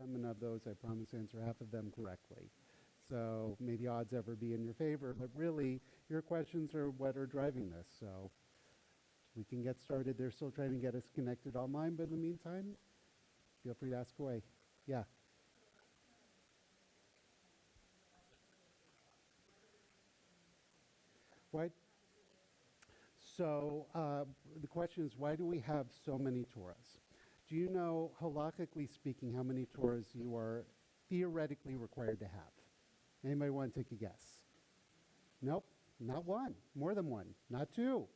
And of those, I promise to answer half of them correctly. So may the odds ever be in your favor, but really, your questions are what are driving this. So we can get started. They're still trying to get us connected online, but in the meantime, feel free to ask away. Yeah. What? So the question is, why do we have so many Torahs? Do you know, halakhically speaking, how many Torahs you are theoretically required to have? Anybody want to take a guess? Nope, not one. More than one. Not two.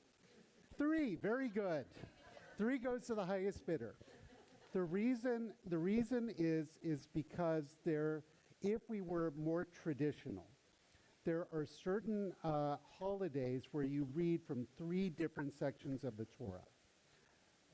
Three. Very good. Three goes to the highest bidder. The reason is because if we were more traditional, there are certain holidays where you read from three different sections of the Torah.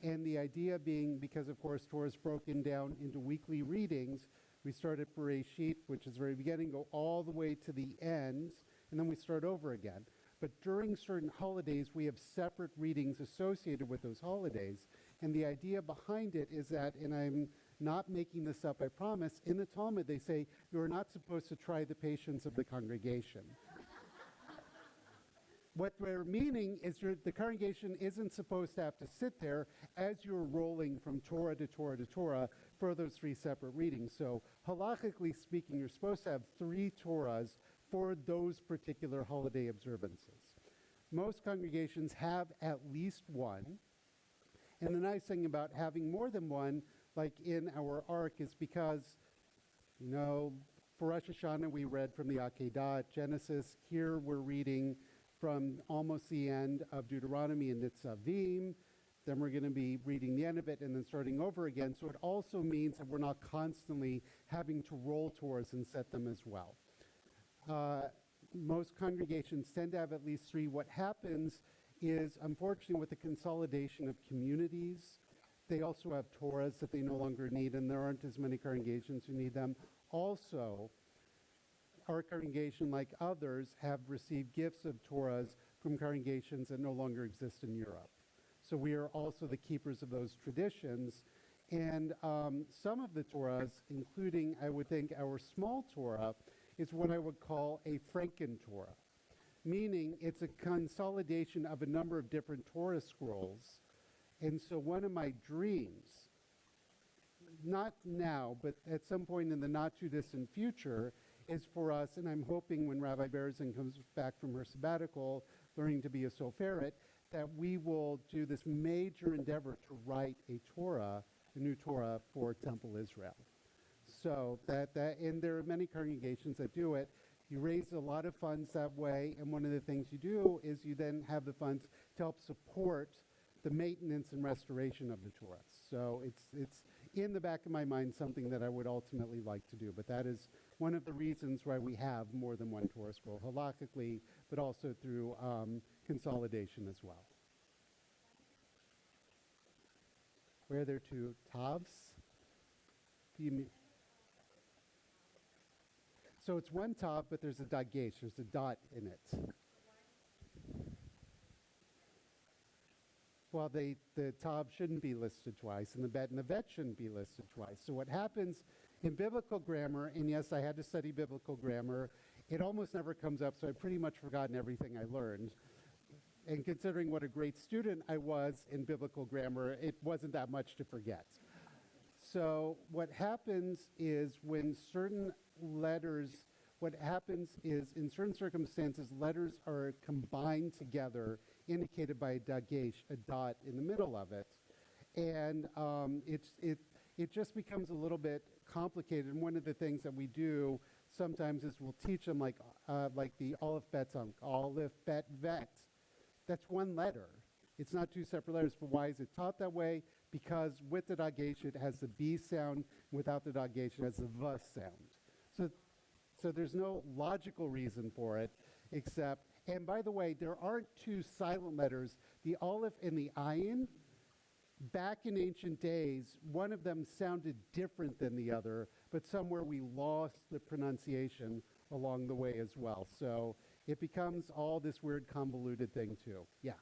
And the idea being, because of course Torah is broken down into weekly readings, we start at Bereshit, which is the very beginning, go all the way to the end, and then we start over again. But during certain holidays, we have separate readings associated with those holidays. And the idea behind it is that, and I'm not making this up, I promise, in the Talmud they say, you are not supposed to try the patience of the congregation. What they're meaning is the congregation isn't supposed to have to sit there as you're rolling from Torah to Torah to Torah for those three separate readings. So halakhically speaking, you're supposed to have three Torahs for those particular holiday observances. Most congregations have at least one. And the nice thing about having more than one, like in our Ark, is because, for Rosh Hashanah we read from the Akedah, Genesis. Here we're reading from almost the end of Deuteronomy and Nitzavim. Then we're going to be reading the end of it and then starting over again. So it also means that we're not constantly having to roll Torahs and set them as well. Most congregations tend to have at least three. What happens is, unfortunately, with the consolidation of communities, they also have Torahs that they no longer need, and there aren't as many congregations who need them. Also, our congregation, like others, have received gifts of Torahs from congregations that no longer exist in Europe. So we are also the keepers of those traditions. And some of the Torahs, including, I would think, our small Torah, is what I would call a Franken Torah, meaning it's a consolidation of a number of different Torah scrolls. And so one of my dreams, not now, but at some point in the not-too-distant future, is for us, and I'm hoping when Rabbi Berezin comes back from her sabbatical, learning to be a soferet, that we will do this major endeavor to write a new Torah for Temple Israel. So and there are many congregations that do it. You raise a lot of funds that way, and one of the things you do is you then have the funds to help support the maintenance and restoration of the Torah. So it's in the back of my mind something that I would ultimately like to do, but that is one of the reasons why we have more than one Torah scroll, halakhically, but also through consolidation as well. Where are there two Tavs? Do you mean? So it's one Tav, but there's a dagesh, there's a dot in it. Well, the Tav shouldn't be listed twice, and the Bet and the Vet shouldn't be listed twice. So what happens in biblical grammar, and yes, I had to study biblical grammar, it almost never comes up, so I've pretty much forgotten everything I learned. And considering what a great student I was in biblical grammar, it wasn't that much to forget. So what happens is when certain letters, what happens is in certain circumstances, letters are combined together, indicated by a dagesh, a dot in the middle of it. And it just becomes a little bit complicated. And one of the things that we do sometimes is we'll teach them like the Aleph Bet song, Aleph Bet Vet. That's one letter. It's not two separate letters, but why is it taught that way? Because with the dagesh, it has the B sound. Without the dagesh, it has the V sound. So there's no logical reason for it, except, and by the way, there aren't two silent letters. The Aleph and the Ayin, back in ancient days, one of them sounded different than the other, but somewhere we lost the pronunciation along the way as well. So it becomes all this weird convoluted thing too. Yeah.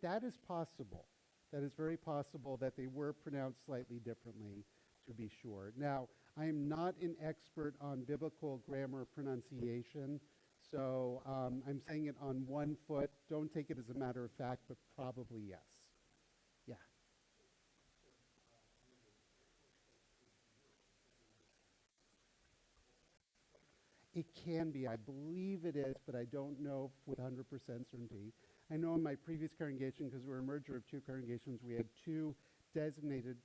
That is possible. That is very possible that they were pronounced slightly differently, to be sure. Now, I am not an expert on biblical grammar pronunciation, so I'm saying it on one foot. Don't take it as a matter of fact, but probably yes. Yeah. It can be. I believe it is, but I don't know with 100% certainty. I know in my previous congregation, because we're a merger of two congregations, we had two designated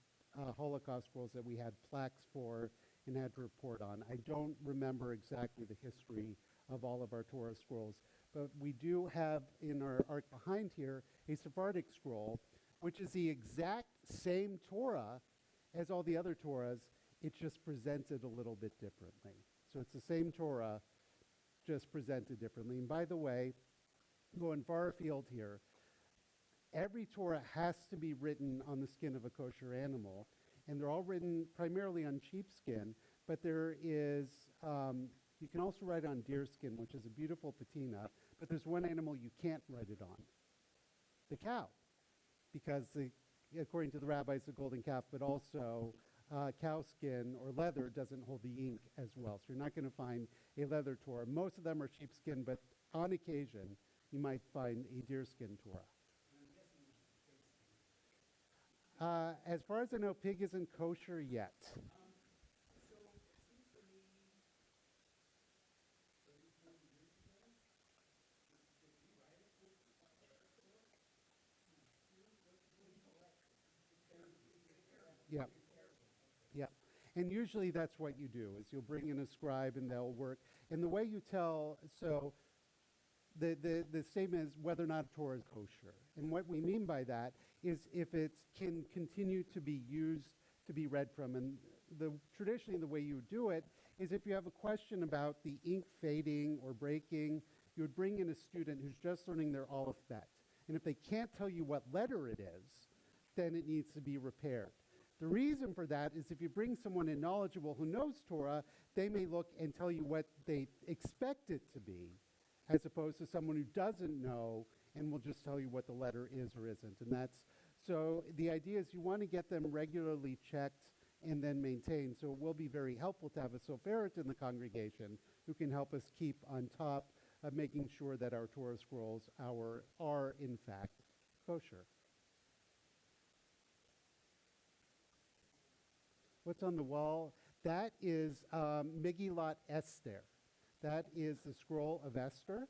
Holocaust scrolls that we had plaques for and had to report on. I don't remember exactly the history of all of our Torah scrolls, but we do have in our ark behind here a Sephardic scroll, which is the exact same Torah as all the other Torahs. It's just presented a little bit differently. So it's the same Torah, just presented differently. And by the way, going far afield here, every Torah has to be written on the skin of a kosher animal, and they're all written primarily on sheepskin, but there is, you can also write on deerskin, which is a beautiful patina, but there's one animal you can't write it on, the cow, because according to the rabbis, the golden calf, but also cow skin or leather doesn't hold the ink as well. So you're not going to find a leather Torah. Most of them are sheepskin, but on occasion, you might find a deerskin Torah. As far as I know, pig isn't kosher yet. Yeah. Yeah. And usually that's what you do, is you'll bring in a scribe and they'll work. And the way you tell, so the statement is whether or not Torah is kosher. And what we mean by that is if it can continue to be used to be read from. And traditionally the way you would do it is if you have a question about the ink fading or breaking, you would bring in a student who's just learning their Aleph Bet. And if they can't tell you what letter it is, then it needs to be repaired. The reason for that is if you bring someone in knowledgeable who knows Torah, they may look and tell you what they expect it to be, as opposed to someone who doesn't know and will just tell you what the letter is or isn't. And that's, so the idea is you want to get them regularly checked and then maintained. So it will be very helpful to have a Soferet in the congregation who can help us keep on top of making sure that our Torah scrolls are in fact kosher. What's on the wall? That is Megillat Esther. That is the scroll of Esther.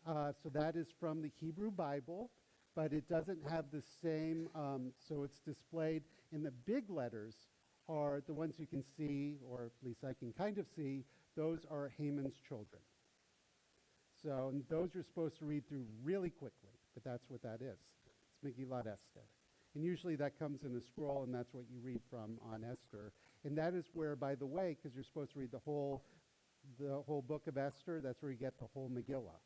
So that is from the Hebrew Bible, but it doesn't have the same, so it's displayed in the big letters are the ones you can see, or at least I can kind of see, those are Haman's children. So those you're supposed to read through really quickly, but that's what that is. It's Megillat Esther. And usually that comes in a scroll, and that's what you read from on Esther. And that is where, by the way, because you're supposed to read the whole book of Esther, that's where you get the whole Megillah.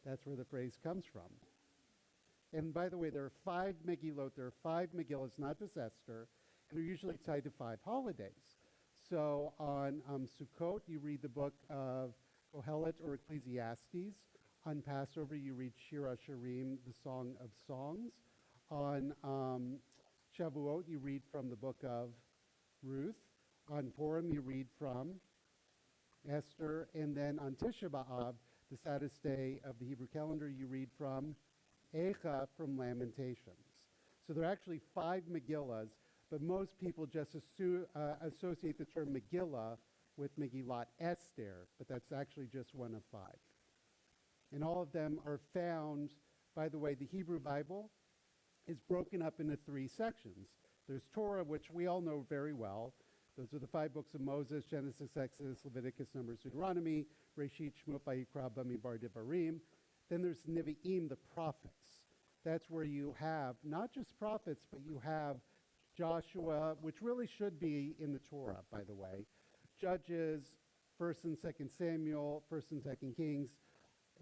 That's where the phrase comes from. And by the way, there are 5 Megillot, there are 5 Megillas, not just Esther, and they're usually tied to 5 holidays. So on Sukkot, you read the book of Kohelet or Ecclesiastes. On Passover, you read Shir HaShirim, the Song of Songs. On Shavuot, you read from the book of Ruth. On Purim, you read from Esther. And then on Tisha B'Av, the saddest day of the Hebrew calendar, you read from Eicha, from Lamentations. So there are actually 5 Megillas, but most people just associate the term Megillah with Megillat Esther, but that's actually just one of 5. And all of them are found, by the way, the Hebrew Bible is broken up into 3 sections. There's Torah, which we all know very well. Those are the 5 books of Moses: Genesis, Exodus, Leviticus, Numbers, Deuteronomy, Reshit, Shemot, Vayikra, Bamidbar, Devarim. Then there's Nevi'im, the prophets. That's where you have not just prophets, but you have Joshua, which really should be in the Torah, by the way. Judges, 1st and 2nd Samuel, 1st and 2nd Kings.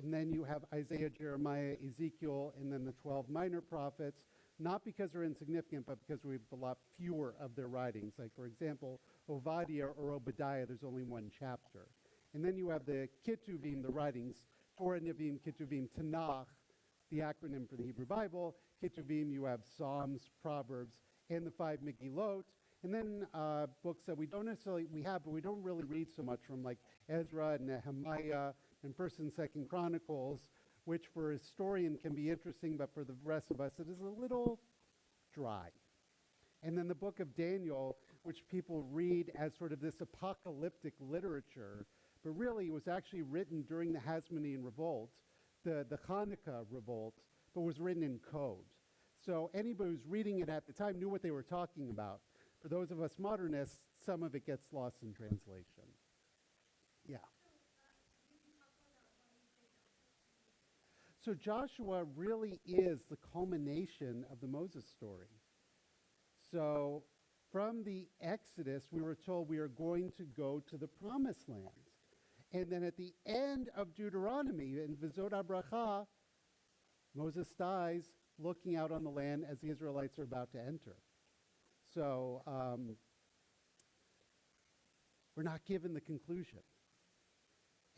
And then you have Isaiah, Jeremiah, Ezekiel, and then the 12 minor prophets, not because they're insignificant, but because we have a lot fewer of their writings. Like, for example, Obadiah or Obadiah, there's only 1 chapter. And then you have the Ketuvim, the writings, Torah, Nevi'im, Ketuvim, Tanakh, the acronym for the Hebrew Bible. Ketuvim, you have Psalms, Proverbs, and the 5 Megillot. And then books that we don't necessarily, we have, but we don't really read so much from, like Ezra and Nehemiah and 1st and 2nd Chronicles, which for a historian can be interesting, but for the rest of us, it is a little dry. And then the book of Daniel, which people read as sort of this apocalyptic literature, but really it was actually written during the Hasmonean Revolt, the Hanukkah Revolt, but was written in code. So anybody who's reading it at the time knew what they were talking about. For those of us modernists, some of it gets lost in translation. Yeah. So Joshua really is the culmination of the Moses story. So from the Exodus, we were told we are going to go to the Promised Land. And then at the end of Deuteronomy, in Vizot HaBracha, Moses dies looking out on the land as the Israelites are about to enter. So we're not given the conclusion.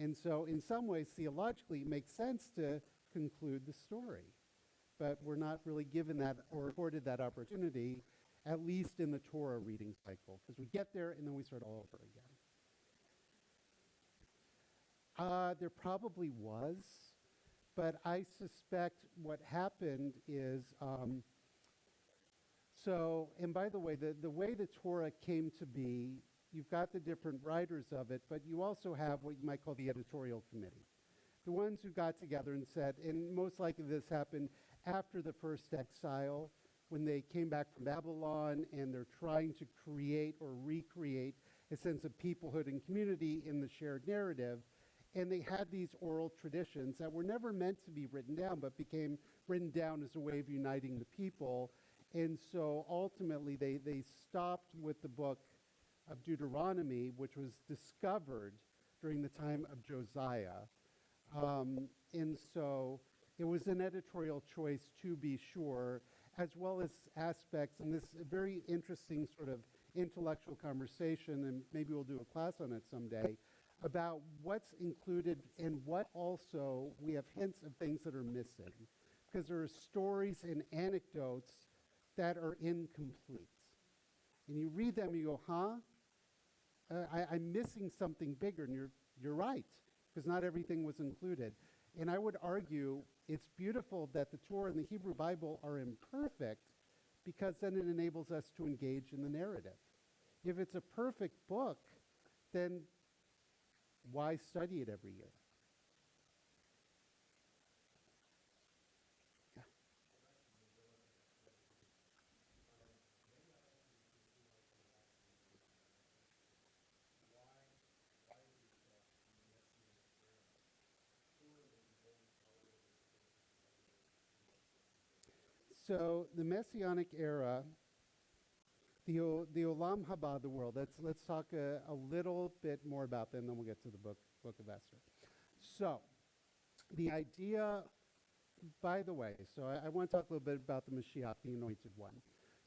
And so in some ways, theologically, it makes sense to conclude the story. But we're not really given that or afforded that opportunity, at least in the Torah reading cycle, because we get there and then we start all over again. There probably was, but I suspect what happened is, and by the way, the way the Torah came to be, you've got the different writers of it, but you also have what you might call the editorial committee. The ones who got together and said, and most likely this happened after the first exile, when they came back from Babylon and they're trying to create or recreate a sense of peoplehood and community in the shared narrative. And they had these oral traditions that were never meant to be written down, but became written down as a way of uniting the people. And so ultimately they stopped with the book of Deuteronomy, which was discovered during the time of Josiah. And so it was an editorial choice, to be sure, as well as aspects, and this very interesting sort of intellectual conversation, and maybe we'll do a class on it someday, about what's included and what also we have hints of things that are missing. Because there are stories and anecdotes that are incomplete. And you read them and you go, I'm missing something bigger. And you're right, because not everything was included. And I would argue it's beautiful that the Torah and the Hebrew Bible are imperfect, because then it enables us to engage in the narrative. If it's a perfect book, then why study it every year? Yeah. So the Messianic era, the Olam Haba, the world. Let's talk a little bit more about that, and then we'll get to the book of Esther. So the idea, by the way, so I want to talk a little bit about the Mashiach, the Anointed One.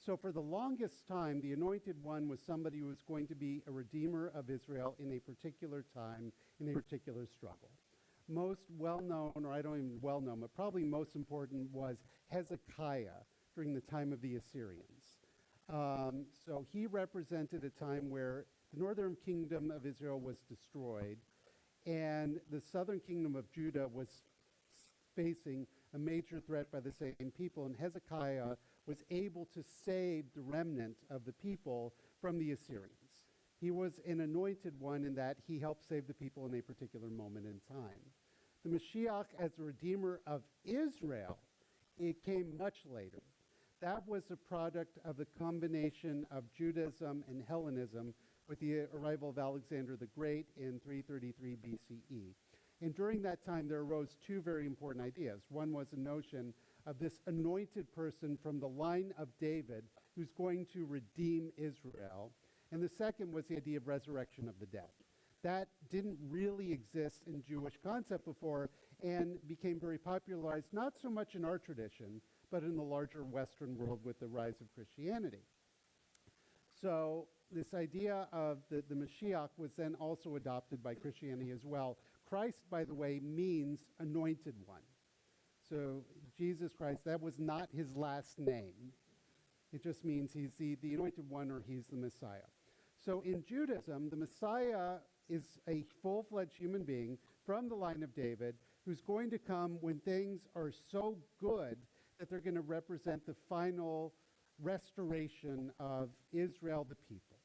So for the longest time, the Anointed One was somebody who was going to be a redeemer of Israel in a particular time, in a particular struggle. Most well-known, or I don't even well-known, but probably most important was Hezekiah during the time of the Assyrians. So he represented a time where the northern kingdom of Israel was destroyed, and the southern kingdom of Judah was facing a major threat by the same people, and Hezekiah was able to save the remnant of the people from the Assyrians. He was an anointed one in that he helped save the people in a particular moment in time. The Mashiach, as the redeemer of Israel, it came much later. That was a product of the combination of Judaism and Hellenism with the arrival of Alexander the Great in 333 BCE. And during that time, there arose two very important ideas. One was a notion of this anointed person from the line of David who's going to redeem Israel. And the second was the idea of resurrection of the dead. That didn't really exist in Jewish concept before and became very popularized, not so much in our tradition, but in the larger Western world with the rise of Christianity. So this idea of the Mashiach was then also adopted by Christianity as well. Christ, by the way, means anointed one. So Jesus Christ, that was not his last name. It just means he's the anointed one, or he's the Messiah. So in Judaism, the Messiah is a full-fledged human being from the line of David who's going to come when things are so good that they're going to represent the final restoration of Israel, the people.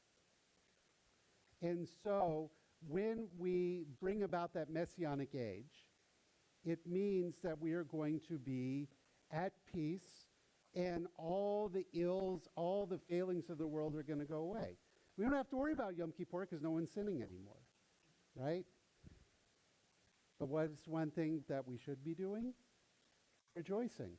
And so when we bring about that messianic age, it means that we are going to be at peace, and all the ills, all the failings of the world are going to go away. We don't have to worry about Yom Kippur because no one's sinning anymore, right? But what's one thing that we should be doing? Rejoicing.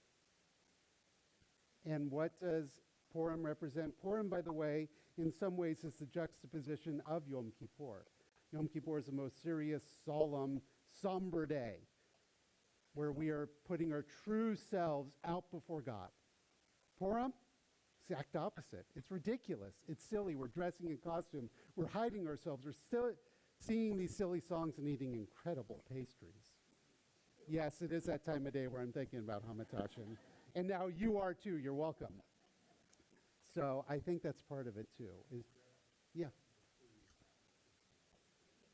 And what does Purim represent? Purim, by the way, in some ways is the juxtaposition of Yom Kippur. Yom Kippur is the most serious, solemn, somber day where we are putting our true selves out before God. Purim, exact opposite. It's ridiculous. It's silly. We're dressing in costume. We're hiding ourselves. We're still singing these silly songs and eating incredible pastries. Yes, it is that time of day where I'm thinking about Hamantashen. And now you are too. You're welcome. So I think that's part of it too.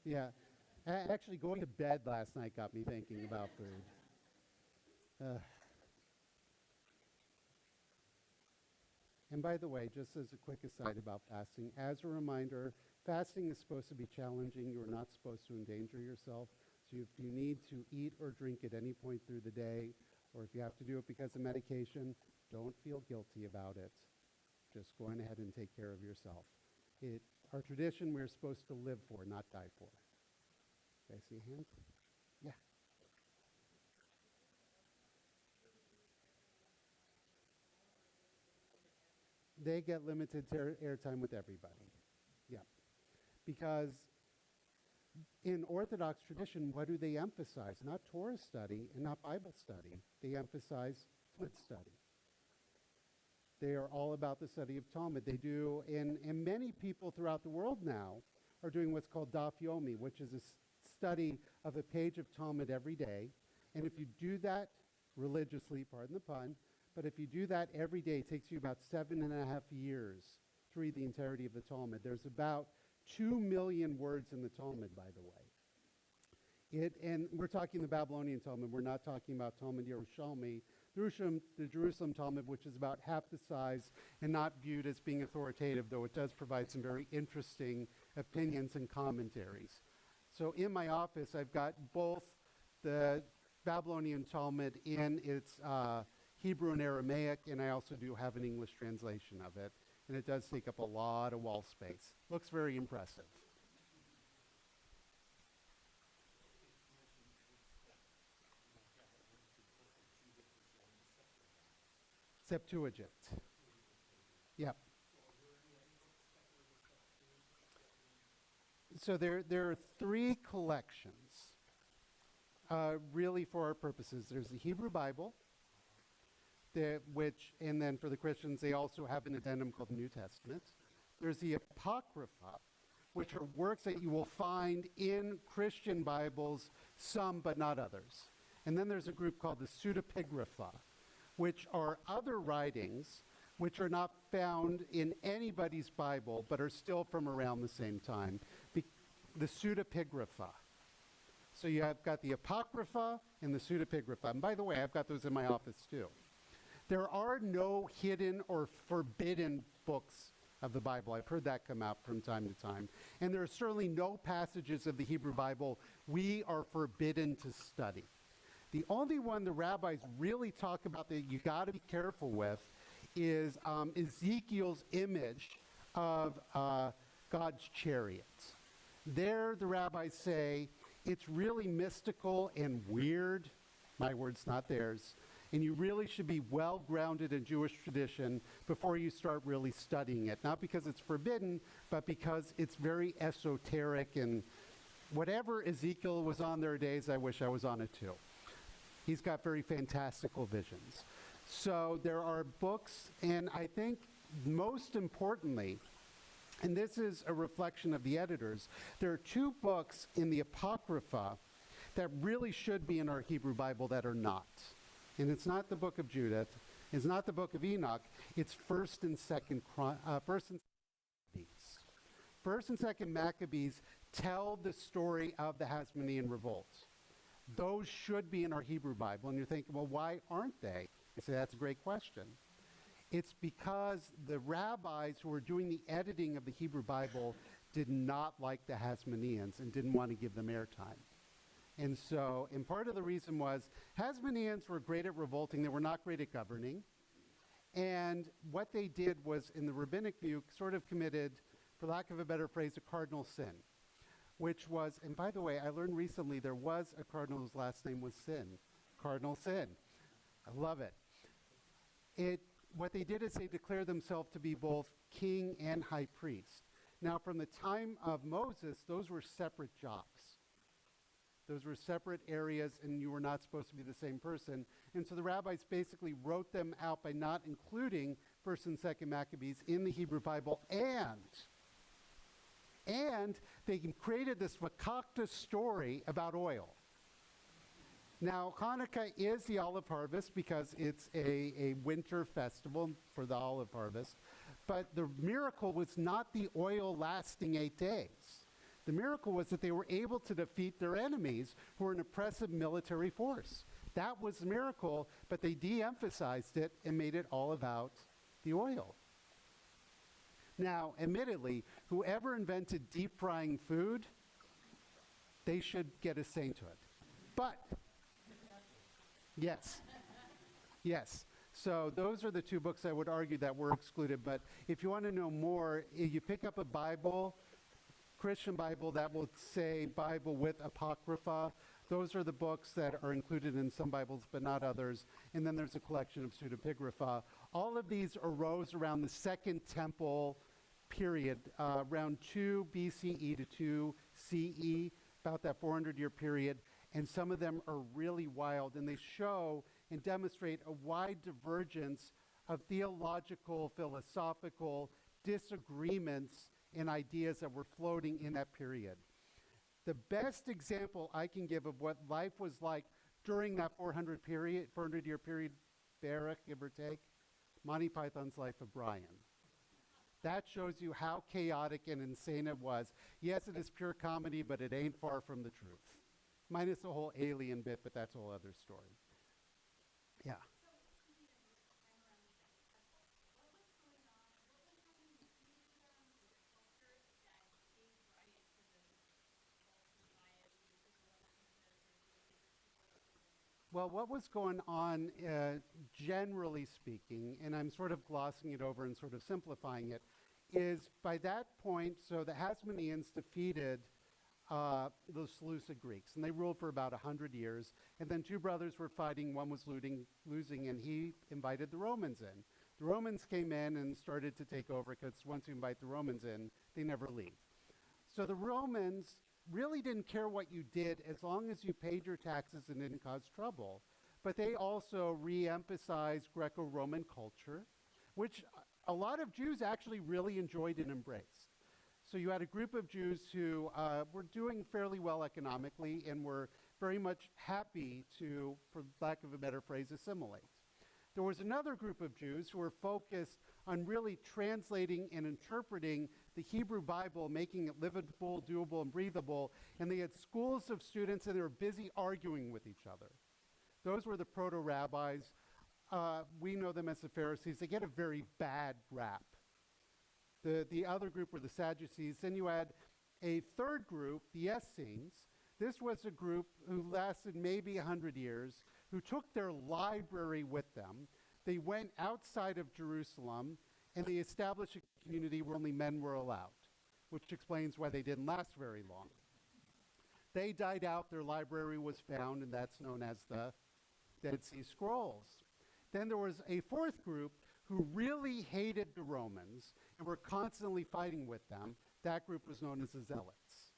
Yeah. Actually, going to bed last night got me thinking about food. And by the way, just as a quick aside about fasting, as a reminder, fasting is supposed to be challenging. You are not supposed to endanger yourself. So if you need to eat or drink at any point through the day, or if you have to do it because of medication, don't feel guilty about it. Just go on ahead and take care of yourself. Our tradition, we're supposed to live for, not die for. Did I see a hand? Yeah. They get limited airtime with everybody. Yeah. Because in Orthodox tradition, what do they emphasize? Not Torah study and not Bible study. They emphasize flint study. They are all about the study of Talmud. They do, and many people throughout the world now are doing what's called Daf Yomi, which is a study of a page of Talmud every day. And if you do that religiously, pardon the pun, but if you do that every day, it takes you about 7.5 years to read the entirety of the Talmud. There's about 2 million words in the Talmud, by the way. And we're talking the Babylonian Talmud. We're not talking about Talmud Yerushalmi. The Jerusalem Talmud, which is about half the size and not viewed as being authoritative, though it does provide some very interesting opinions and commentaries. So in my office, I've got both the Babylonian Talmud in its Hebrew and Aramaic, and I also do have an English translation of it. And it does take up a lot of wall space. Looks very impressive. Septuagint. Yep. So there are 3 collections, really for our purposes. There's the Hebrew Bible, and then for the Christians, they also have an addendum called the New Testament. There's the Apocrypha, which are works that you will find in Christian Bibles, some but not others. And then there's a group called the Pseudepigrapha, which are other writings which are not found in anybody's Bible, but are still from around the same time. The Pseudepigrapha. So you have got the Apocrypha and the Pseudepigrapha. And by the way, I've got those in my office too. There are no hidden or forbidden books of the Bible. I've heard that come out from time to time. And there are certainly no passages of the Hebrew Bible we are forbidden to study. The only one the rabbis really talk about that you got to be careful with is Ezekiel's image of God's chariots. There, the rabbis say it's really mystical and weird. My words, not theirs. And you really should be well grounded in Jewish tradition before you start really studying it. Not because it's forbidden, but because it's very esoteric, and whatever Ezekiel was on their days, I wish I was on it too. He's got very fantastical visions. So there are books, and I think most importantly, and this is a reflection of the editors, there are 2 books in the Apocrypha that really should be in our Hebrew Bible that are not. And it's not the book of Judith. It's not the book of Enoch. It's First and Second Maccabees. First and Second Maccabees tell the story of the Hasmonean revolt. Those should be in our Hebrew Bible. And you're thinking, well, why aren't they? I say, that's a great question. It's because the rabbis who were doing the editing of the Hebrew Bible did not like the Hasmoneans and didn't want to give them airtime. And so, and part of the reason was Hasmoneans were great at revolting. They were not great at governing. And what they did was, in the rabbinic view, sort of committed, for lack of a better phrase, a cardinal sin, which was, and by the way, I learned recently there was a cardinal whose last name was Sin. Cardinal Sin. I love it. What they did is they declared themselves to be both king and high priest. Now, from the time of Moses, those were separate jobs. Those were separate areas, and you were not supposed to be the same person. And so the rabbis basically wrote them out by not including First and Second Maccabees in the Hebrew Bible, and they created this Vakakta story about oil. Now, Hanukkah is the olive harvest because it's a winter festival for the olive harvest, but the miracle was not the oil lasting 8 days. The miracle was that they were able to defeat their enemies who were an oppressive military force. That was the miracle, but they de-emphasized it and made it all about the oil. Now, admittedly, whoever invented deep frying food, they should get a say to it. But, yes. So those are the two books I would argue that were excluded. But if you want to know more, you pick up a Bible, Christian Bible, that will say Bible with Apocrypha. Those are the books that are included in some Bibles, but not others. And then there's a collection of pseudepigrapha. All of these arose around the Second Temple period, around 2 BCE to 2 CE, about that 400-year period. And some of them are really wild, and they show and demonstrate a wide divergence of theological, philosophical disagreements and ideas that were floating in that period. The best example I can give of what life was like during that 400-year period, Barak, give or take, Monty Python's Life of Brian. That shows you how chaotic and insane it was. Yes, it is pure comedy, but it ain't far from the truth. Minus the whole alien bit, but that's a whole other story. Yeah. Well, what was going on, generally speaking, and I'm sort of glossing it over and sort of simplifying it, is by that point, so the Hasmoneans defeated the Seleucid Greeks, and they ruled for about 100 years, and then two brothers were fighting, one was losing, and he invited the Romans in. The Romans came in and started to take over, because once you invite the Romans in, they never leave. So the Romans really didn't care what you did as long as you paid your taxes and didn't cause trouble. But they also re-emphasized Greco-Roman culture, which a lot of Jews actually really enjoyed and embraced. So you had a group of Jews who were doing fairly well economically and were very much happy to, for lack of a better phrase, assimilate. There was another group of Jews who were focused on really translating and interpreting the Hebrew Bible, making it livable, doable, and breathable, and they had schools of students and they were busy arguing with each other. Those were the proto-rabbis. We know them as the Pharisees. They get a very bad rap. The other group were the Sadducees. Then you had a third group, the Essenes. This was a group who lasted maybe 100 years, who took their library with them. They went outside of Jerusalem, and they established a community where only men were allowed, which explains why they didn't last very long. They died out, their library was found, and that's known as the Dead Sea Scrolls. Then there was a fourth group who really hated the Romans and were constantly fighting with them. That group was known as the Zealots.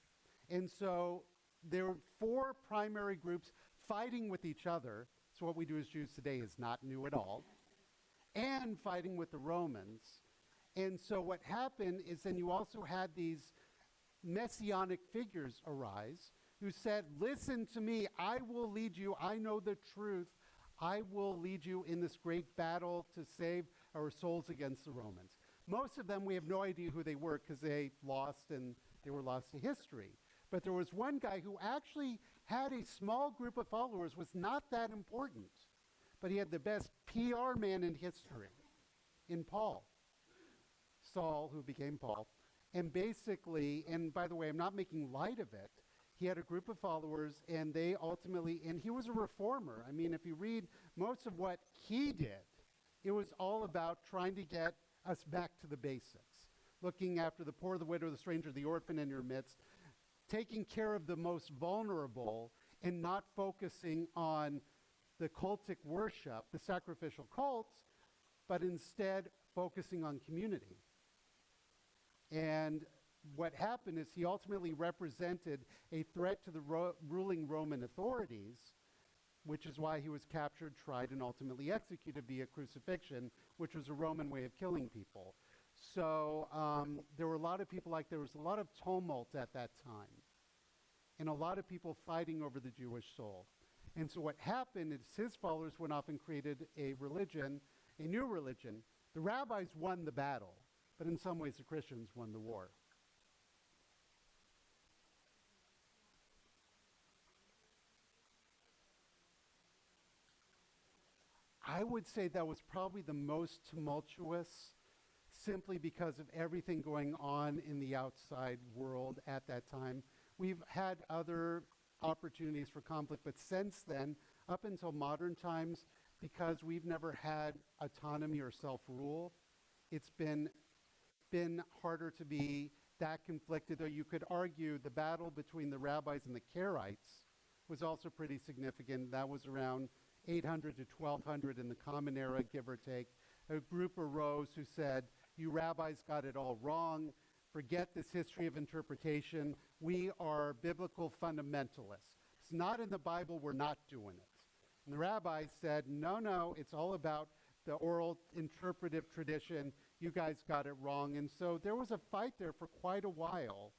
And so there were four primary groups fighting with each other. So what we do as Jews today is not new at all. And fighting with the Romans. And so what happened is then you also had these messianic figures arise who said, listen to me, I will lead you, I know the truth, I will lead you in this great battle to save our souls against the Romans. Most of them, we have no idea who they were because they lost and they were lost to history. But there was one guy who actually had a small group of followers, was not that important, but he had the best PR man in history, in Paul. Saul, who became Paul. And basically, and by the way, I'm not making light of it, he had a group of followers, and they ultimately, and he was a reformer. I mean, if you read most of what he did, it was all about trying to get us back to the basics, looking after the poor, the widow, the stranger, the orphan in your midst, taking care of the most vulnerable, and not focusing on the cultic worship, the sacrificial cults, but instead focusing on community. And what happened is he ultimately represented a threat to the ruling Roman authorities, which is why he was captured, tried, and ultimately executed via crucifixion, which was a Roman way of killing people. So there were a lot of people, there was a lot of tumult at that time, and a lot of people fighting over the Jewish soul. And so what happened is his followers went off and created a religion, a new religion. The rabbis won the battle, but in some ways the Christians won the war. I would say that was probably the most tumultuous, simply because of everything going on in the outside world at that time. We've had other opportunities for conflict, but since then, up until modern times, because we've never had autonomy or self-rule, it's been harder to be that conflicted, though you could argue the battle between the rabbis and the Karaites was also pretty significant. That was around 800 to 1200 in the Common Era, give or take. A group arose who said, you rabbis got it all wrong. Forget this history of interpretation. We are biblical fundamentalists. It's not in the Bible, we're not doing it. And the rabbis said, no, it's all about the oral interpretive tradition. You guys got it wrong. And so there was a fight there for quite a while.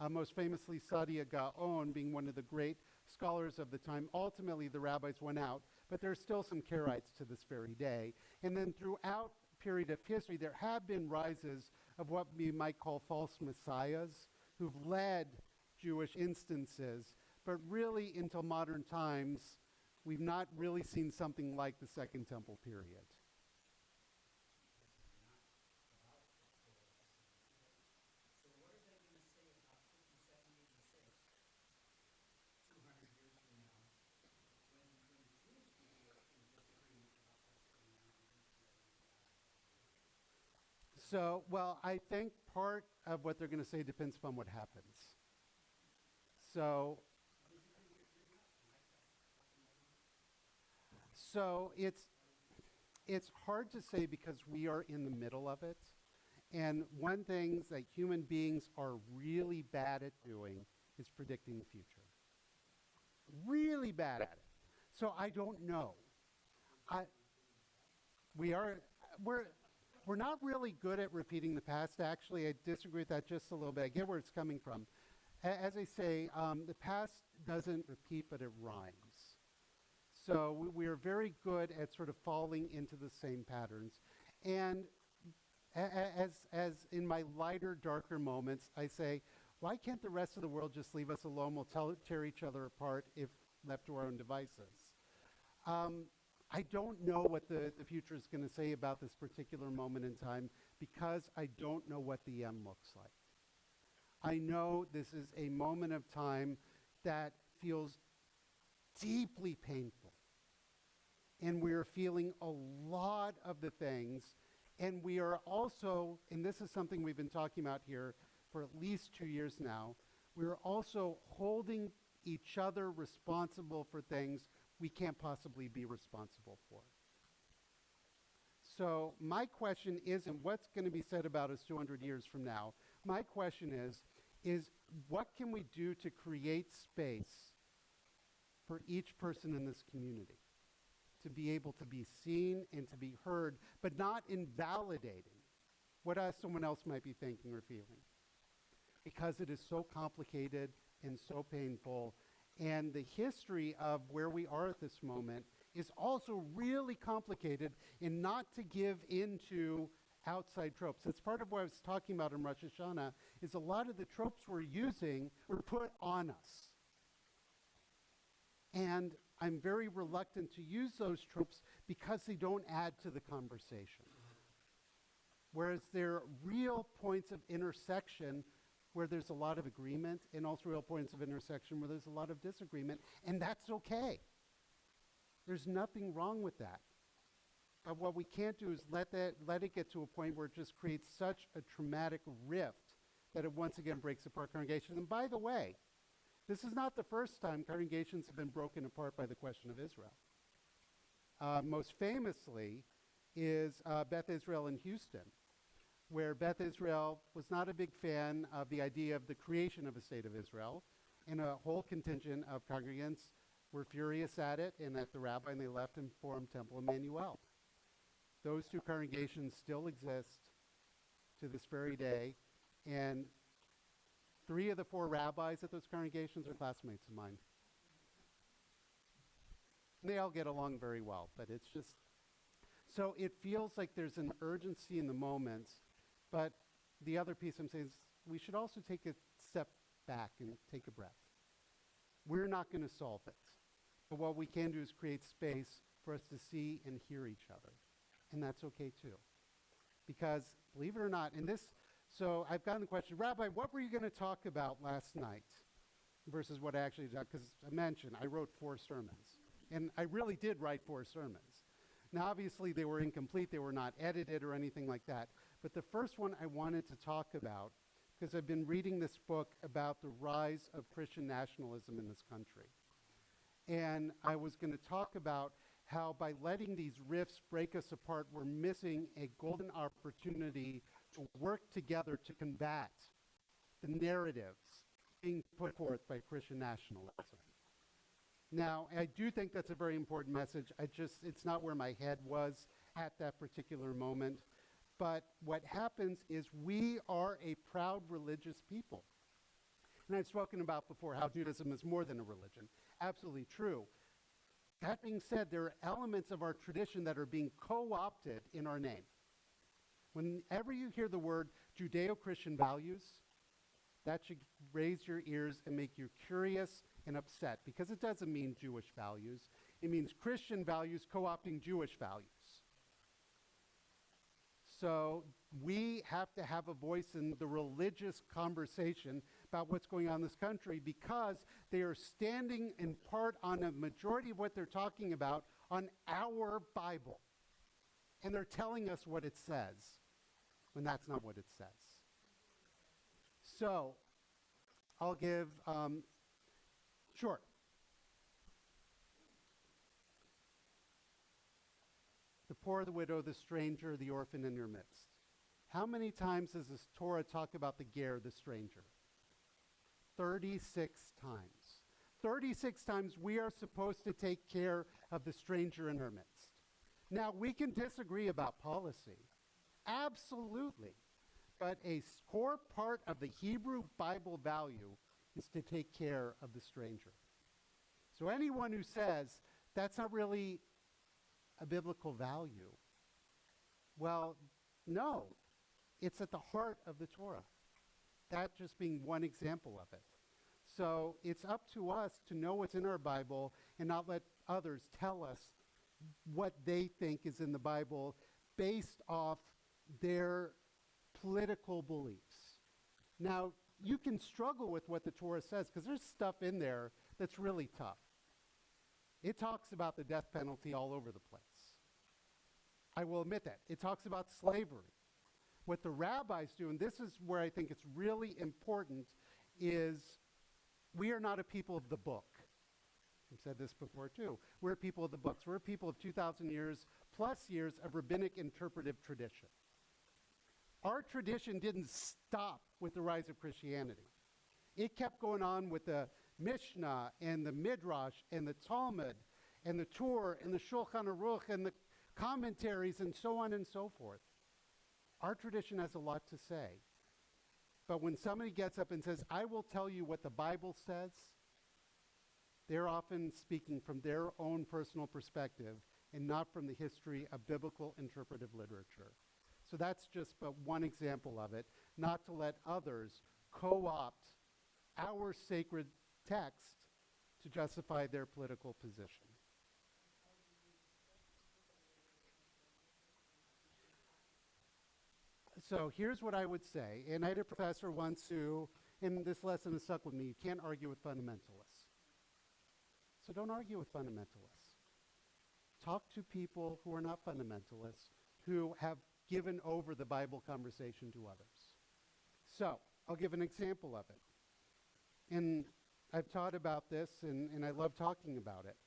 Most famously, Sadia Gaon being one of the great scholars of the time. Ultimately, the rabbis went out, but there's still some Karaites to this very day. And then throughout period of history, there have been rises of what we might call false messiahs who've led Jewish instances, but really until modern times, we've not really seen something like the Second Temple period. So, well, I think part of what they're going to say depends upon what happens. So it's hard to say because we are in the middle of it. And one thing that human beings are really bad at doing is predicting the future. Really bad at it. So I don't know. We're not really good at repeating the past. Actually, I disagree with that just a little bit. I get where it's coming from. As I say, the past doesn't repeat, but it rhymes. So we are very good at sort of falling into the same patterns. And as in my lighter, darker moments, I say, why can't the rest of the world just leave us alone? We'll tear each other apart if left to our own devices. I don't know what the future is going to say about this particular moment in time because I don't know what the end looks like. I know this is a moment of time that feels deeply painful. And we are feeling a lot of the things. And we are also, and this is something we've been talking about here for at least 2 years now, we're also holding each other responsible for things we can't possibly be responsible for. So my question isn't what's going to be said about us 200 years from now. My question is what can we do to create space for each person in this community to be able to be seen and to be heard, but not invalidating what someone else might be thinking or feeling, because it is so complicated and so painful. And the history of where we are at this moment is also really complicated in not to give into outside tropes. That's part of what I was talking about in Rosh Hashanah, is a lot of the tropes we're using were put on us. And I'm very reluctant to use those tropes because they don't add to the conversation. Whereas there are real points of intersection where there's a lot of agreement, and also real points of intersection where there's a lot of disagreement, and that's okay. There's nothing wrong with that. But what we can't do is let it get to a point where it just creates such a traumatic rift that it once again breaks apart congregations. And by the way, this is not the first time congregations have been broken apart by the question of Israel. Most famously is Beth Israel in Houston, where Beth Israel was not a big fan of the idea of the creation of a state of Israel, and a whole contingent of congregants were furious at it and at the rabbi, and they left and formed Temple Emmanuel. Those two congregations still exist to this very day, and 3 of the 4 rabbis at those congregations are classmates of mine. And they all get along very well, but it's just, so it feels like there's an urgency in the moment, but the other piece I'm saying is we should also take a step back and take a breath. We're not going to solve it, but what we can do is create space for us to see and hear each other, and that's okay too. Because, believe it or not, so I've gotten the question, Rabbi, what were you going to talk about last night versus what I actually did? Because I mentioned I wrote 4 sermons, and I really did write 4 sermons. Now, obviously, they were incomplete. They were not edited or anything like that. But the first one I wanted to talk about, because I've been reading this book about the rise of Christian nationalism in this country. And I was going to talk about how by letting these rifts break us apart, we're missing a golden opportunity to work together to combat the narratives being put forth by Christian nationalism. Now, I do think that's a very important message. It's not where my head was at that particular moment. But what happens is we are a proud religious people. And I've spoken about before how Judaism is more than a religion. Absolutely true. That being said, there are elements of our tradition that are being co-opted in our name. Whenever you hear the word Judeo-Christian values, that should raise your ears and make you curious and upset, because it doesn't mean Jewish values. It means Christian values co-opting Jewish values. So we have to have a voice in the religious conversation about what's going on in this country, because they are standing in part on a majority of what they're talking about on our Bible. And they're telling us what it says, when that's not what it says. So I'll give, sure. The poor, the widow, the stranger, the orphan in your midst. How many times does this Torah talk about the ger, the stranger? 36 times. 36 times we are supposed to take care of the stranger in our midst. Now, we can disagree about policy. Absolutely. But a core part of the Hebrew Bible value is to take care of the stranger. So anyone who says that's not really a biblical value, well, no. It's at the heart of the Torah. That just being one example of it. So it's up to us to know what's in our Bible and not let others tell us what they think is in the Bible based off their political beliefs. Now, you can struggle with what the Torah says because there's stuff in there that's really tough. It talks about the death penalty all over the place. I will admit that. It talks about slavery. What the rabbis do, and this is where I think it's really important, is we are not a people of the book. I've said this before too. We're a people of the books. We're a people of 2,000 years plus years of rabbinic interpretive tradition. Our tradition didn't stop with the rise of Christianity. It kept going on with the Mishnah and the Midrash and the Talmud and the Torah and the Shulchan Aruch and the commentaries and so on and so forth. Our tradition has a lot to say. But when somebody gets up and says, I will tell you what the Bible says, they're often speaking from their own personal perspective and not from the history of biblical interpretive literature. So that's just but one example of it, not to let others co-opt our sacred text to justify their political position. So here's what I would say, and I had a professor once who, and this lesson has stuck with me, you can't argue with fundamentalists. So don't argue with fundamentalists. Talk to people who are not fundamentalists, who have given over the Bible conversation to others. So I'll give an example of it. And I've taught about this, and I love talking about it.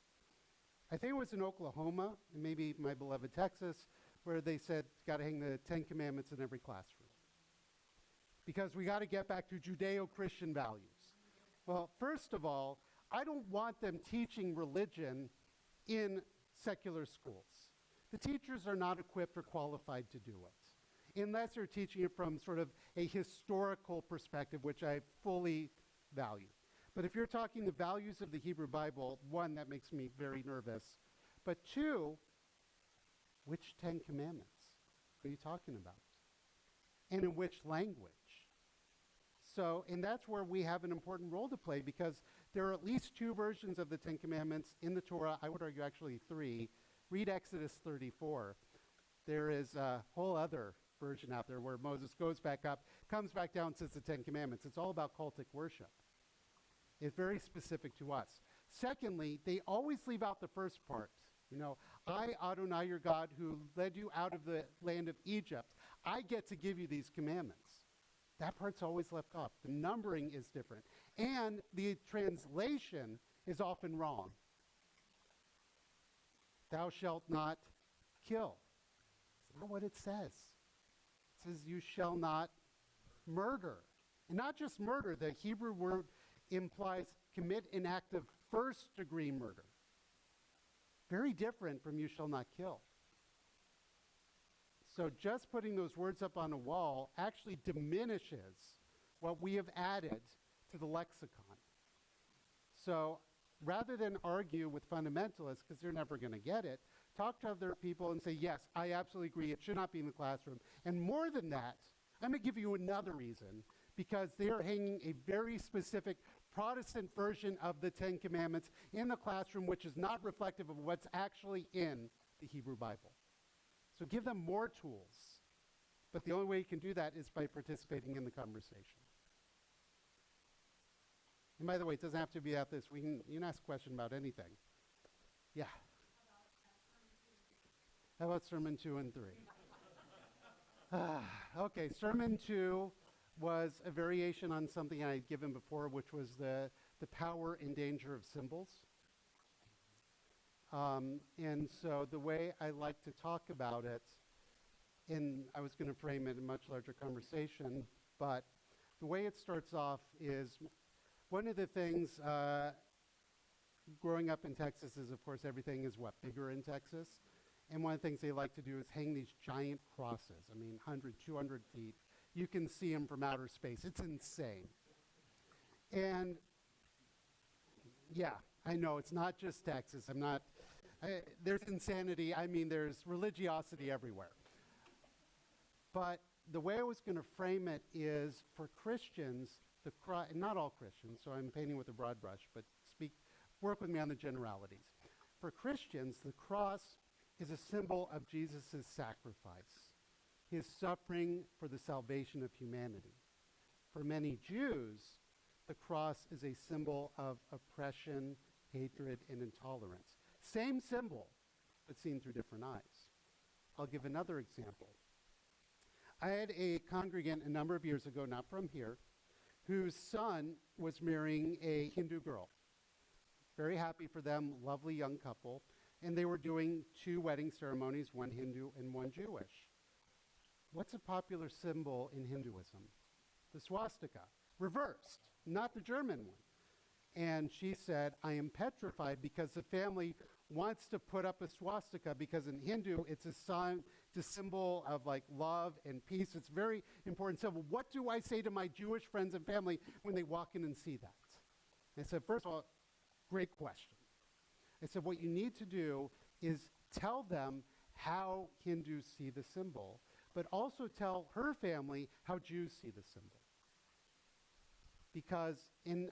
I think it was in Oklahoma, and maybe my beloved Texas, where they said, got to hang the Ten Commandments in every classroom. Because we got to get back to Judeo-Christian values. Well, first of all, I don't want them teaching religion in secular schools. The teachers are not equipped or qualified to do it, unless they're teaching it from sort of a historical perspective, which I fully value. But if you're talking the values of the Hebrew Bible, one, that makes me very nervous. But two, which Ten Commandments are you talking about? And in which language? So, and that's where we have an important role to play, because there are at least two versions of the Ten Commandments in the Torah. I would argue actually three. Read Exodus 34. There is a whole other version out there where Moses goes back up, comes back down, says the Ten Commandments. It's all about cultic worship. It's very specific to us. Secondly, they always leave out the first part. You know, I, Adonai, your God, who led you out of the land of Egypt, I get to give you these commandments. That part's always left off. The numbering is different. And the translation is often wrong. Thou shalt not kill. It's not what it says. It says you shall not murder. And not just murder. The Hebrew word implies commit an act of first-degree murder. Very different from you shall not kill. So just putting those words up on a wall actually diminishes what we have added to the lexicon. So rather than argue with fundamentalists, because they're never going to get it, talk to other people and say, yes, I absolutely agree, it should not be in the classroom. And more than that, I'm going to give you another reason, because they are hanging a very specific Protestant version of the Ten Commandments in the classroom, which is not reflective of what's actually in the Hebrew Bible. So give them more tools. But the only way you can do that is by participating in the conversation. And by the way, it doesn't have to be about this. You can ask a question about anything. Yeah. How about Sermon 2 and 3? Okay, Sermon 2 was a variation on something I had given before, which was the power and danger of symbols. And so the way I like to talk about it, and I was going to frame it in a much larger conversation, but the way it starts off is one of the things growing up in Texas is, of course, everything is bigger in Texas. And one of the things they like to do is hang these giant crosses. I mean, 100, 200 feet. You can see them from outer space. It's insane. And yeah, I know it's not just Texas. There's insanity. I mean, there's religiosity everywhere. But the way I was going to frame it is, for Christians, not all Christians, so I'm painting with a broad brush, but work with me on the generalities. For Christians, the cross is a symbol of Jesus' sacrifice, his suffering for the salvation of humanity. For many Jews, the cross is a symbol of oppression, hatred, and intolerance. Same symbol, but seen through different eyes. I'll give another example. I had a congregant a number of years ago, not from here, whose son was marrying a Hindu girl. Very happy for them, lovely young couple. And they were doing 2 wedding ceremonies, one Hindu and one Jewish. What's a popular symbol in Hinduism? The swastika, reversed, not the German one. And she said, I am petrified because the family wants to put up a swastika because in Hindu, it's a sign, it's a symbol of like love and peace. It's a very important symbol. What do I say to my Jewish friends and family when they walk in and see that? I said, first of all, Great question. I said, what you need to do is tell them how Hindus see the symbol, but also tell her family how Jews see the symbol. Because,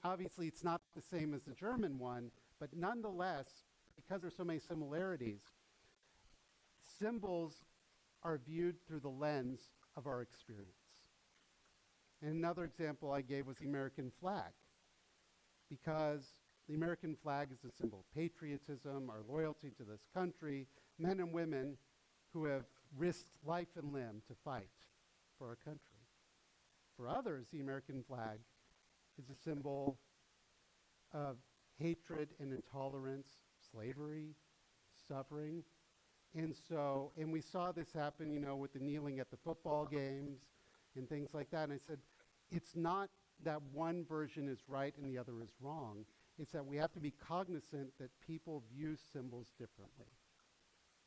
obviously it's not the same as the German one, but nonetheless, because there's so many similarities, symbols are viewed through the lens of our experience. And another example I gave was the American flag, because the American flag is a symbol of patriotism, our loyalty to this country, men and women who have risked life and limb to fight for our country. For others, the American flag is a symbol of hatred and intolerance, slavery, suffering. And we saw this happen, with the kneeling at the football games and things like that. And I said, it's not that one version is right and the other is wrong. It's that we have to be cognizant that people view symbols differently.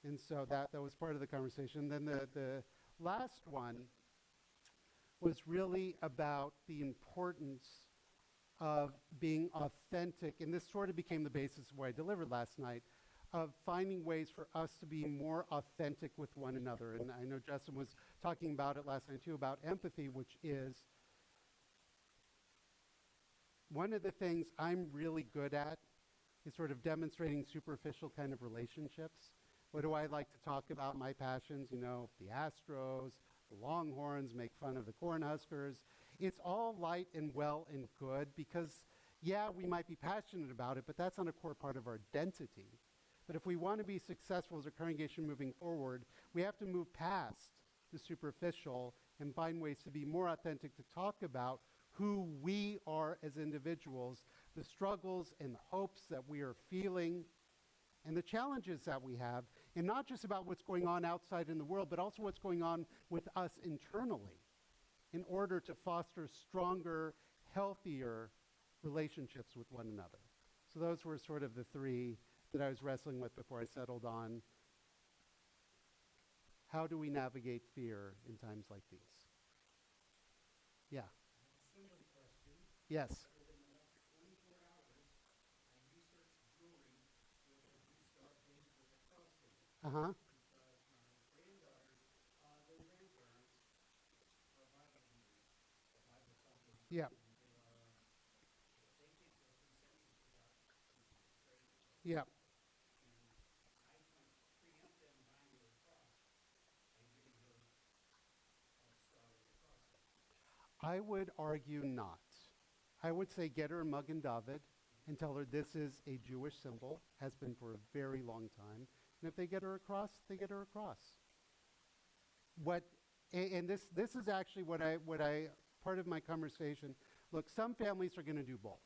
And so that was part of the conversation. Then the last one was really about the importance of being authentic, and this sort of became the basis of what I delivered last night, of finding ways for us to be more authentic with one another. And I know Justin was talking about it last night too, about empathy, which is one of the things I'm really good at is sort of demonstrating superficial kind of relationships. What do I like to talk about? My passions, the Astros, the Longhorns, make fun of the Cornhuskers. It's all light and well and good because, yeah, we might be passionate about it, but that's not a core part of our identity. But if we want to be successful as a congregation moving forward, we have to move past the superficial and find ways to be more authentic, to talk about who we are as individuals, the struggles and the hopes that we are feeling, and the challenges that we have, and not just about what's going on outside in the world, but also what's going on with us internally in order to foster stronger, healthier relationships with one another. So those were sort of the three that I was wrestling with before I settled on how do we navigate fear in times like these. Yeah. Similar question. Yes. Within the next 24 hours, I researched jewelry with a G-star page with a cross in it. Uh-huh. Because my granddaughters, their grandparents are Bible readers, or Bible thumpers. Yeah. And they are, they can't go through sentences without using the phrase. Yeah. And I kind of preempt them buying her a cross by giving her a star with a cross in it. I would argue not. I would say get her a Magen David and tell her this is a Jewish symbol, has been for a very long time. And if they get her a cross, they get her a cross. And this is actually what I part of my conversation. Look, some families are going to do both.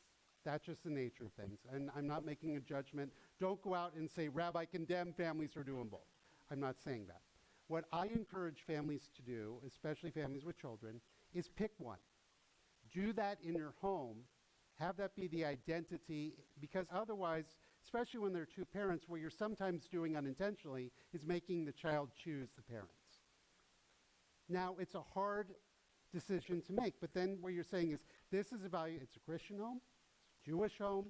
That's just the nature of things. And I'm not making a judgment. Don't go out and say, Rabbi, condemn families for doing both. I'm not saying that. What I encourage families to do, especially families with children, is pick one. Do that in your home. Have that be the identity, because otherwise, especially when there are two parents, what you're sometimes doing unintentionally is making the child choose the parents. Now, it's a hard decision to make, but then what you're saying is, this is a value, it's a Christian home, it's a Jewish home,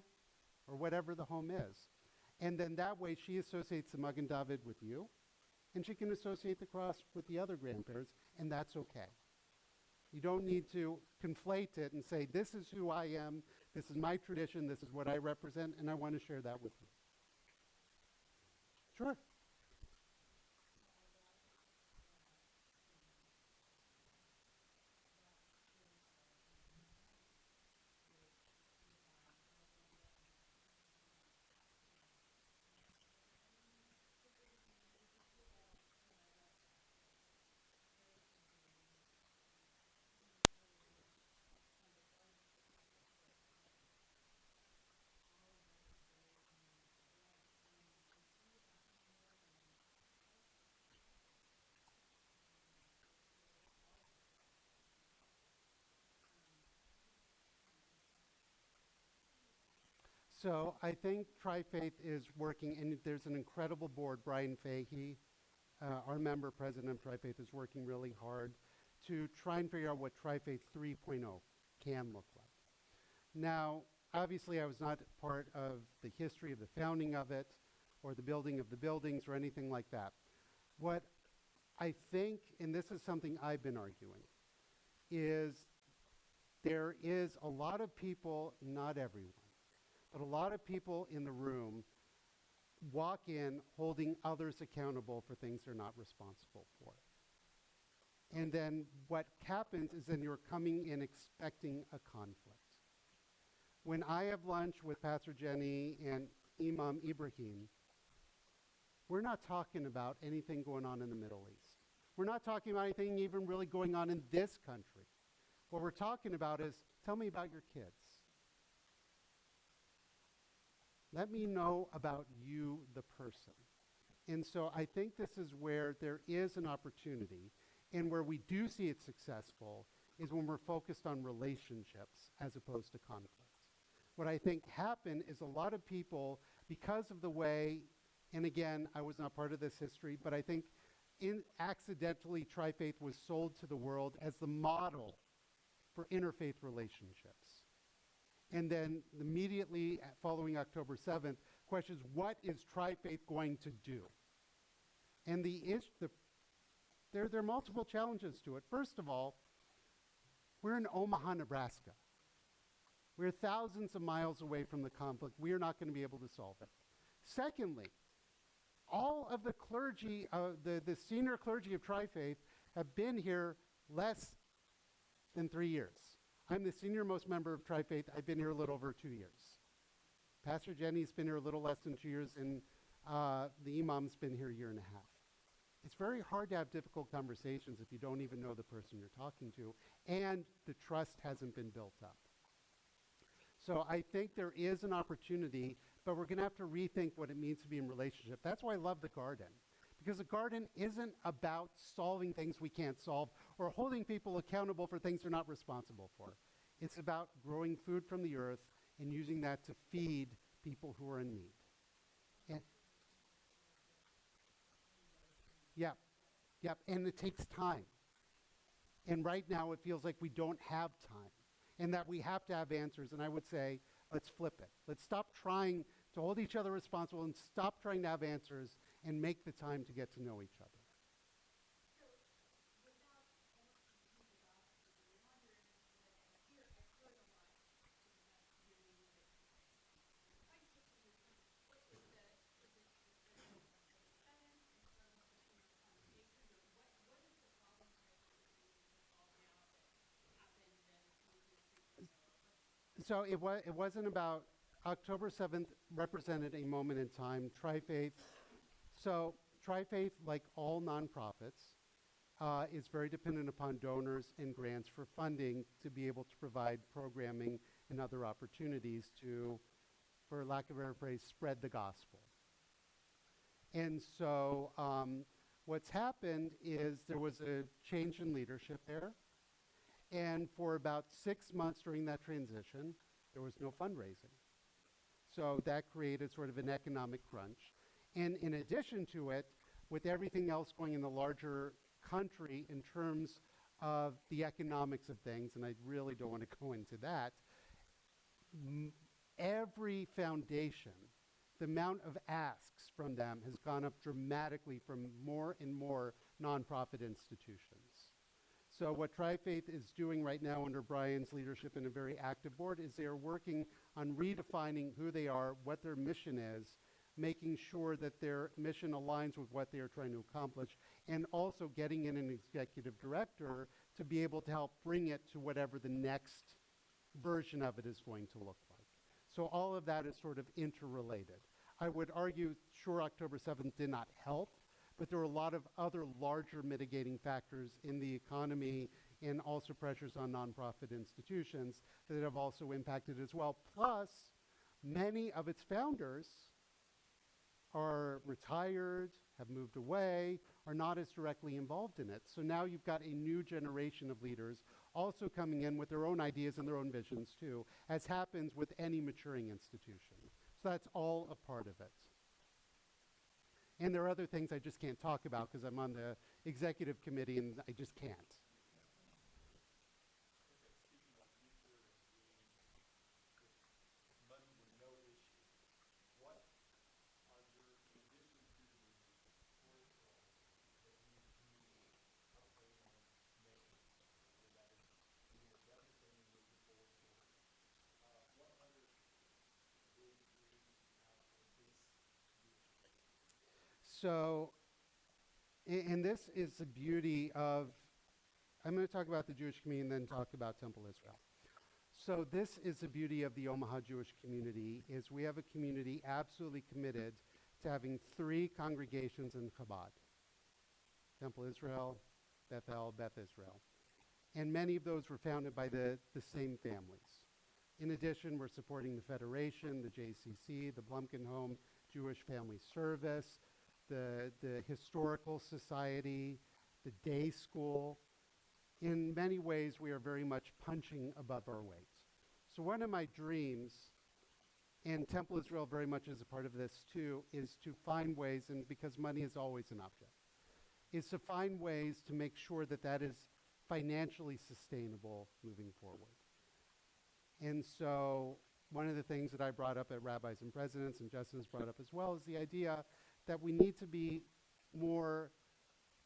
or whatever the home is. And then that way she associates the Magen David with you, and she can associate the cross with the other grandparents, and that's okay. You don't need to conflate it and say, this is who I am, this is my tradition, this is what I represent, and I want to share that with you. Sure. So I think Tri-Faith is working, and there's an incredible board. Brian Fahey, our member president of Tri-Faith, is working really hard to try and figure out what Tri-Faith 3.0 can look like. Now, obviously I was not part of the history of the founding of it or the building of the buildings or anything like that. What I think, and this is something I've been arguing, is there is a lot of people, not everyone, but a lot of people in the room walk in holding others accountable for things they're not responsible for. And then what happens is then you're coming in expecting a conflict. When I have lunch with Pastor Jenny and Imam Ibrahim, we're not talking about anything going on in the Middle East. We're not talking about anything even really going on in this country. What we're talking about is, tell me about your kids. Let me know about you, the person. And so I think this is where there is an opportunity, and where we do see it successful is when we're focused on relationships as opposed to conflict. What I think happened is a lot of people, because of the way, and again, I was not part of this history, but I think accidentally Tri-Faith was sold to the world as the model for interfaith relationships. And then immediately following October 7th, questions, what is Tri-Faith going to do? And there are multiple challenges to it. First of all, we're in Omaha, Nebraska. We're thousands of miles away from the conflict. We are not going to be able to solve it. Secondly, all of the clergy, the senior clergy of Tri-Faith have been here less than 3 years. I'm the senior most member of Tri-Faith. I've been here a little over 2 years. Pastor Jenny's been here a little less than 2 years, and the imam's been here a year and a half. It's very hard to have difficult conversations if you don't even know the person you're talking to, and the trust hasn't been built up. So I think there is an opportunity, but we're going to have to rethink what it means to be in relationship. That's why I love the garden, because the garden isn't about solving things we can't solve or holding people accountable for things they're not responsible for. It's about growing food from the earth and using that to feed people who are in need. And and it takes time. And right now it feels like we don't have time and that we have to have answers. And I would say, let's flip it. Let's stop trying to hold each other responsible and stop trying to have answers and make the time to get to know each other. So it wasn't about, October 7th represented a moment in time. Tri-Faith, like all nonprofits, is very dependent upon donors and grants for funding to be able to provide programming and other opportunities to, for lack of a better phrase, spread the gospel. And so what's happened is there was a change in leadership there. And for about 6 months during that transition, there was no fundraising. So that created sort of an economic crunch. And in addition to it, with everything else going in the larger country in terms of the economics of things, and I really don't want to go into that, every foundation, the amount of asks from them has gone up dramatically from more and more nonprofit institutions. So what Tri-Faith is doing right now under Brian's leadership and a very active board is they are working on redefining who they are, what their mission is, making sure that their mission aligns with what they are trying to accomplish, and also getting in an executive director to be able to help bring it to whatever the next version of it is going to look like. So all of that is sort of interrelated. I would argue, sure, October 7th did not help, but there are a lot of other larger mitigating factors in the economy and also pressures on nonprofit institutions that have also impacted as well. Plus, many of its founders are retired, have moved away, are not as directly involved in it. So now you've got a new generation of leaders also coming in with their own ideas and their own visions too, as happens with any maturing institution. So that's all a part of it. And there are other things I just can't talk about because I'm on the executive committee and I just can't. So, and this is the beauty of, I'm going to talk about the Jewish community and then talk about Temple Israel. So this is the beauty of the Omaha Jewish community, is we have a community absolutely committed to having 3 congregations in Chabad: Temple Israel, Bethel, Beth Israel. And many of those were founded by the same families. In addition, we're supporting the Federation, the JCC, the Blumkin Home Jewish Family Service, the Historical Society, the Day School. In many ways, we are very much punching above our weight. So one of my dreams, and Temple Israel very much is a part of this too, is to find ways, and because money is always an object, is to find ways to make sure that that is financially sustainable moving forward. And so one of the things that I brought up at Rabbis and Presidents, and Justin has brought up as well, is the idea that we need to be more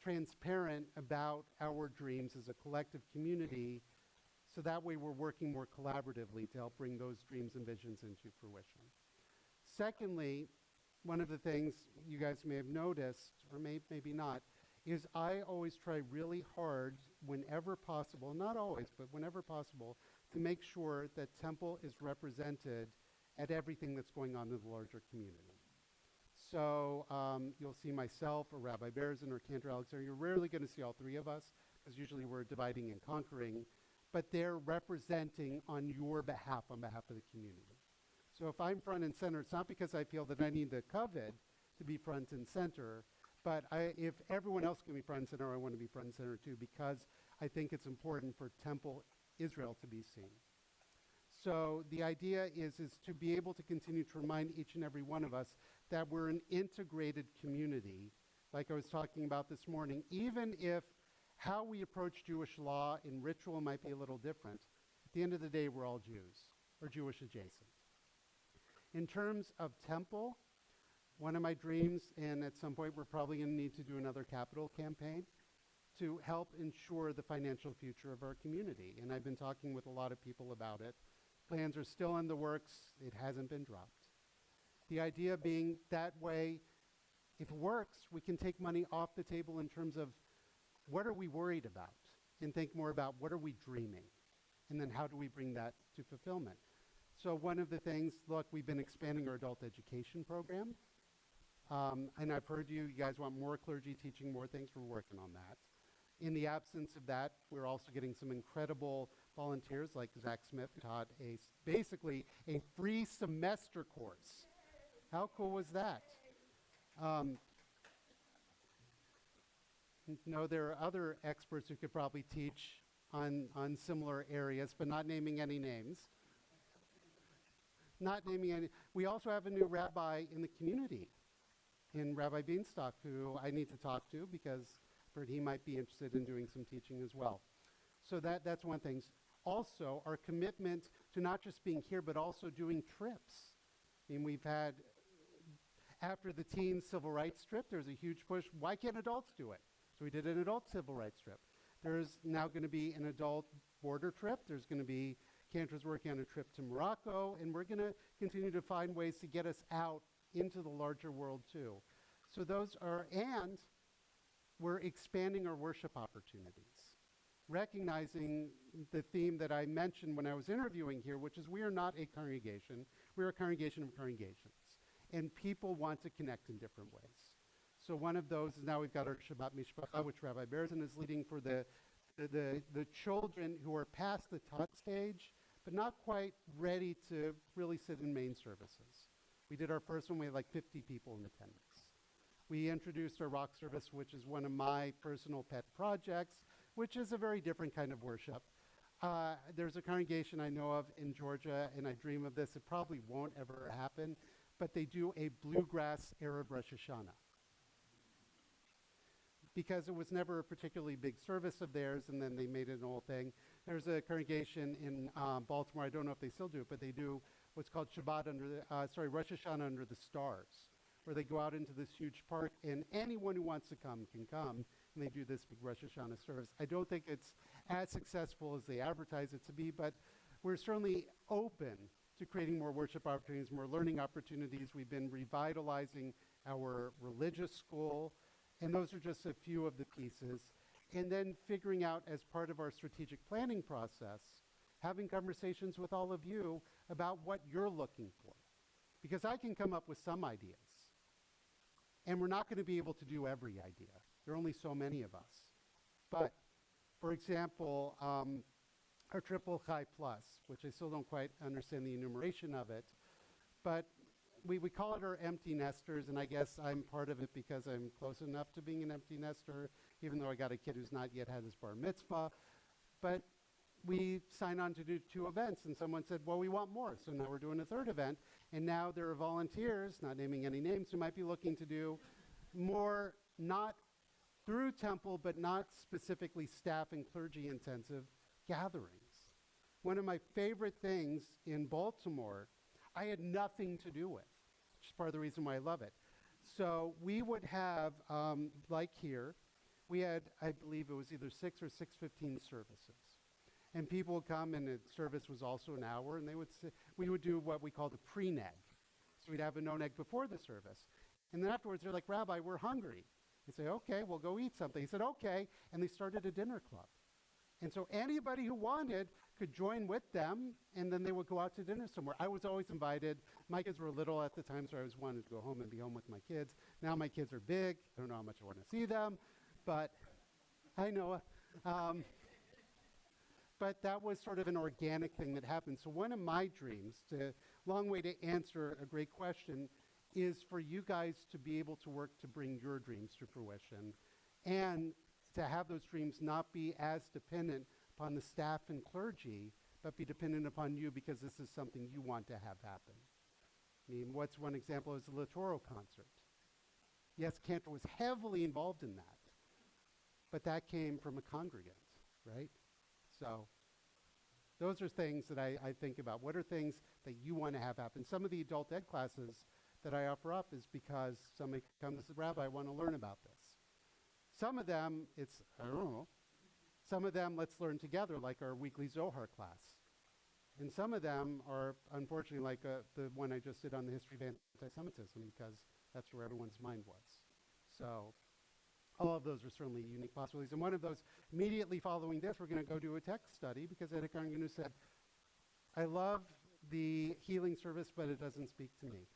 transparent about our dreams as a collective community, so that way we're working more collaboratively to help bring those dreams and visions into fruition. Secondly, one of the things you guys may have noticed, or maybe not, is I always try really hard whenever possible, not always, but whenever possible, to make sure that Temple is represented at everything that's going on in the larger community. So you'll see myself or Rabbi Berzin or Cantor Alexander. You're rarely going to see all 3 of us, because usually we're dividing and conquering, but they're representing on your behalf, on behalf of the community. So if I'm front and center, it's not because I feel that I need the covet to be front and center, but if everyone else can be front and center, I want to be front and center too, because I think it's important for Temple Israel to be seen. So the idea is to be able to continue to remind each and every one of us that we're an integrated community, like I was talking about this morning, even if how we approach Jewish law and ritual might be a little different. At the end of the day, we're all Jews, or Jewish adjacent. In terms of Temple, one of my dreams, and at some point we're probably going to need to do another capital campaign to help ensure the financial future of our community. And I've been talking with a lot of people about it. Plans are still in the works. It hasn't been dropped. The idea being that way, if it works, we can take money off the table in terms of what are we worried about, and think more about what are we dreaming, and then how do we bring that to fulfillment. So one of the things, look, we've been expanding our adult education program. And I've heard you guys want more clergy teaching more things. We're working on that. In the absence of that, we're also getting some incredible volunteers, like Zach Smith taught basically a free semester course. How cool was that? No, there are other experts who could probably teach on similar areas, but not naming any names. Not naming any. We also have a new rabbi in the community, in Rabbi Beanstalk, who I need to talk to because I've heard he might be interested in doing some teaching as well. So that's one thing. Also, our commitment to not just being here, but also doing trips. I mean, we've had, after the teen civil rights trip, there's a huge push. Why can't adults do it? So we did an adult civil rights trip. There's now going to be an adult border trip. There's going to be, Cantor's working on a trip to Morocco, and we're going to continue to find ways to get us out into the larger world too. So those are, and we're expanding our worship opportunities, recognizing the theme that I mentioned when I was interviewing here, which is we are not a congregation, we're a congregation of congregations, and people want to connect in different ways. So one of those is now we've got our Shabbat Mishpacha, which Rabbi Berzin is leading for the children who are past the tot stage, but not quite ready to really sit in main services. We did our first one, we had like 50 people in attendance. We introduced our rock service, which is one of my personal pet projects, which is a very different kind of worship. There's a congregation I know of in Georgia, and I dream of this. It probably won't ever happen, but they do a bluegrass Arab Rosh Hashanah. Because it was never a particularly big service of theirs, and then they made it an old thing. There's a congregation in Baltimore, I don't know if they still do it, but they do what's called Rosh Hashanah under the stars, where they go out into this huge park, and anyone who wants to come can come, and they do this big Rosh Hashanah service. I don't think it's as successful as they advertise it to be, but we're certainly open to creating more worship opportunities, more learning opportunities. We've been revitalizing our religious school, and those are just a few of the pieces. And then figuring out, as part of our strategic planning process, having conversations with all of you about what you're looking for. Because I can come up with some ideas, and we're not going to be able to do every idea. There are only so many of us. But, for example, our triple chi plus, which I still don't quite understand the enumeration of it, but we call it our empty nesters, and I guess I'm part of it because I'm close enough to being an empty nester, even though I got a kid who's not yet had his bar mitzvah. But we signed on to do 2 events, and someone said, well, we want more. So now we're doing a 3rd event, and now there are volunteers, not naming any names, who might be looking to do more, not through temple, but not specifically staff and clergy intensive gatherings. One of my favorite things in Baltimore, I had nothing to do with, which is part of the reason why I love it. So we would have, like here, we had, I believe it was either 6 or 6:15 services. And people would come, and the service was also an hour, and we would do what we call the pre-neg. So we'd have a no-neg before the service. And then afterwards, they're like, Rabbi, we're hungry. You say, okay, we'll go eat something. He said, okay, and they started a dinner club. And so anybody who wanted could join with them, and then they would go out to dinner somewhere. I was always invited. My kids were little at the time, so I always wanted to go home and be home with my kids. Now my kids are big. I don't know how much I want to see them, but I know. But that was sort of an organic thing that happened. So one of my dreams, long way to answer a great question, is for you guys to be able to work to bring your dreams to fruition, and to have those dreams not be as dependent upon the staff and clergy, but be dependent upon you, because this is something you want to have happen. I mean, what's one example is the Litoro concert. Yes, Cantor was heavily involved in that, but that came from a congregant, right? So those are things that I think about. What are things that you want to have happen? Some of the adult ed classes that I offer up is because somebody comes and says, Rabbi, I want to learn about this. Some of them, it's, I don't know. Some of them, let's learn together, like our weekly Zohar class. And some of them are, unfortunately, like the one I just did on the history of anti-Semitism, because that's where everyone's mind was. So all of those are certainly unique possibilities. And one of those, immediately following this, we're going to go do a text study, because Ed Karnganu said, I love the healing service, but it doesn't speak to me.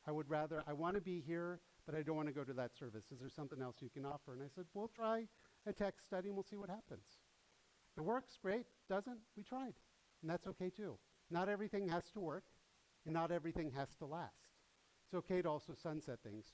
I want to be here, but I don't want to go to that service. Is there something else you can offer? And I said, we'll try a text study, and we'll see what happens. If it works, great. Doesn't, we tried. And that's okay, too. Not everything has to work, and not everything has to last. It's okay to also sunset things.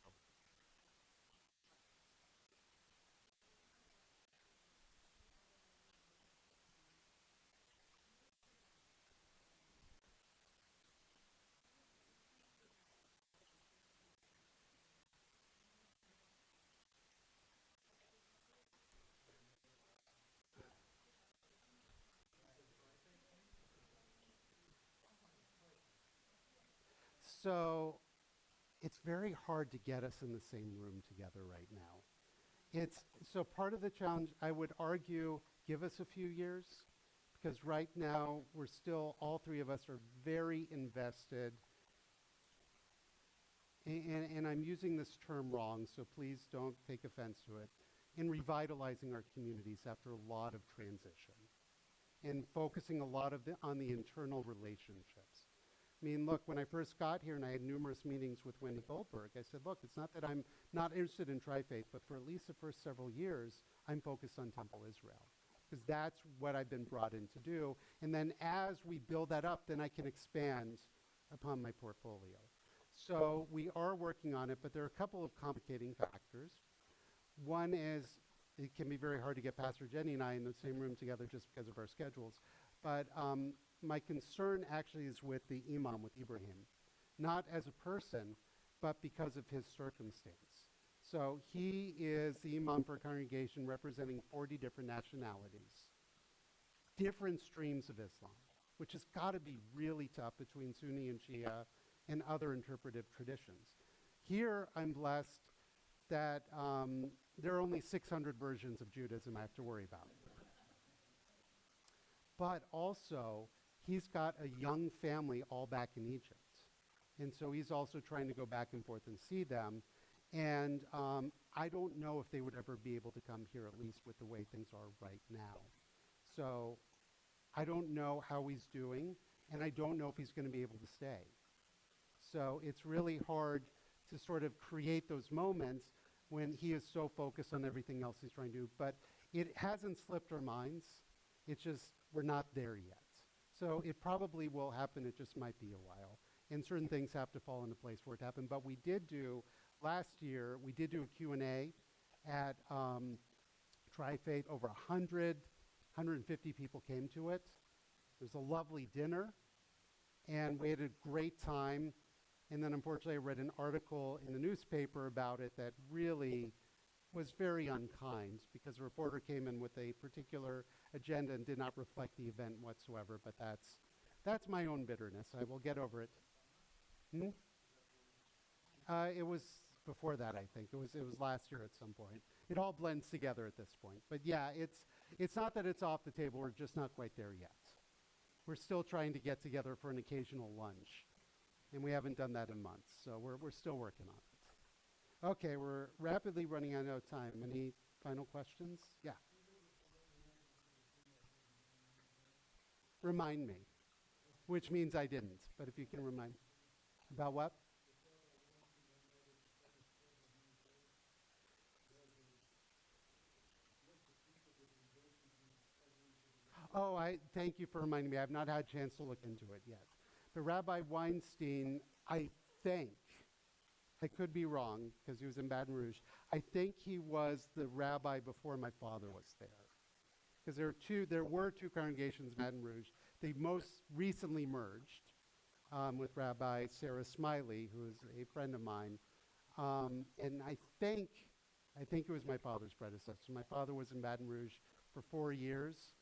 So it's very hard to get us in the same room together right now. So part of the challenge, I would argue, give us a few years, because right now we're still, all 3 of us are very invested, and I'm using this term wrong, so please don't take offense to it, in revitalizing our communities after a lot of transition, and focusing a lot on the internal relationships. I mean, look, when I first got here and I had numerous meetings with Wendy Goldberg, I said, look, it's not that I'm not interested in Tri-Faith, but for at least the first several years, I'm focused on Temple Israel, because that's what I've been brought in to do. And then as we build that up, then I can expand upon my portfolio. So we are working on it, but there are a couple of complicating factors. One is it can be very hard to get Pastor Jenny and I in the same room together just because of our schedules. But my concern actually is with the imam, with Ibrahim, not as a person, but because of his circumstance. So he is the imam for a congregation representing 40 different nationalities, different streams of Islam, which has got to be really tough between Sunni and Shia and other interpretive traditions. Here, I'm blessed that there are only 600 versions of Judaism I have to worry about. But also, he's got a young family all back in Egypt. And so he's also trying to go back and forth and see them. And I don't know if they would ever be able to come here, at least with the way things are right now. So I don't know how he's doing, and I don't know if he's going to be able to stay. So it's really hard to sort of create those moments when he is so focused on everything else he's trying to do. But it hasn't slipped our minds. It's just we're not there yet. So it probably will happen. It just might be a while. And certain things have to fall into place for it to happen. But we did do, last year, we did do a Q&A at Tri-Faith. Over 150 people came to it. It was a lovely dinner. And we had a great time. And then, unfortunately, I read an article in the newspaper about it that really was very unkind because a reporter came in with a particular agenda and did not reflect the event whatsoever. But that's my own bitterness. I will get over it. It was before that, I think. It was last year at some point. It all blends together at this point. But yeah, it's not that it's off the table. We're just not quite there yet. We're still trying to get together for an occasional lunch. And we haven't done that in months. So we're still working on it. Okay, we're rapidly running out of time. Any final questions? Yeah. Remind me, which means I didn't. But if you can remind about what? Oh, I thank you for reminding me. I've not had a chance to look into it yet. But Rabbi Weinstein, I think, I could be wrong because he was in Baton Rouge. I think he was the rabbi before my father was there. Because there were two congregations in Baton Rouge. They most recently merged with Rabbi Sarah Smiley, who is a friend of mine. And I think it was my father's predecessor. My father was in Baton Rouge for 4 years.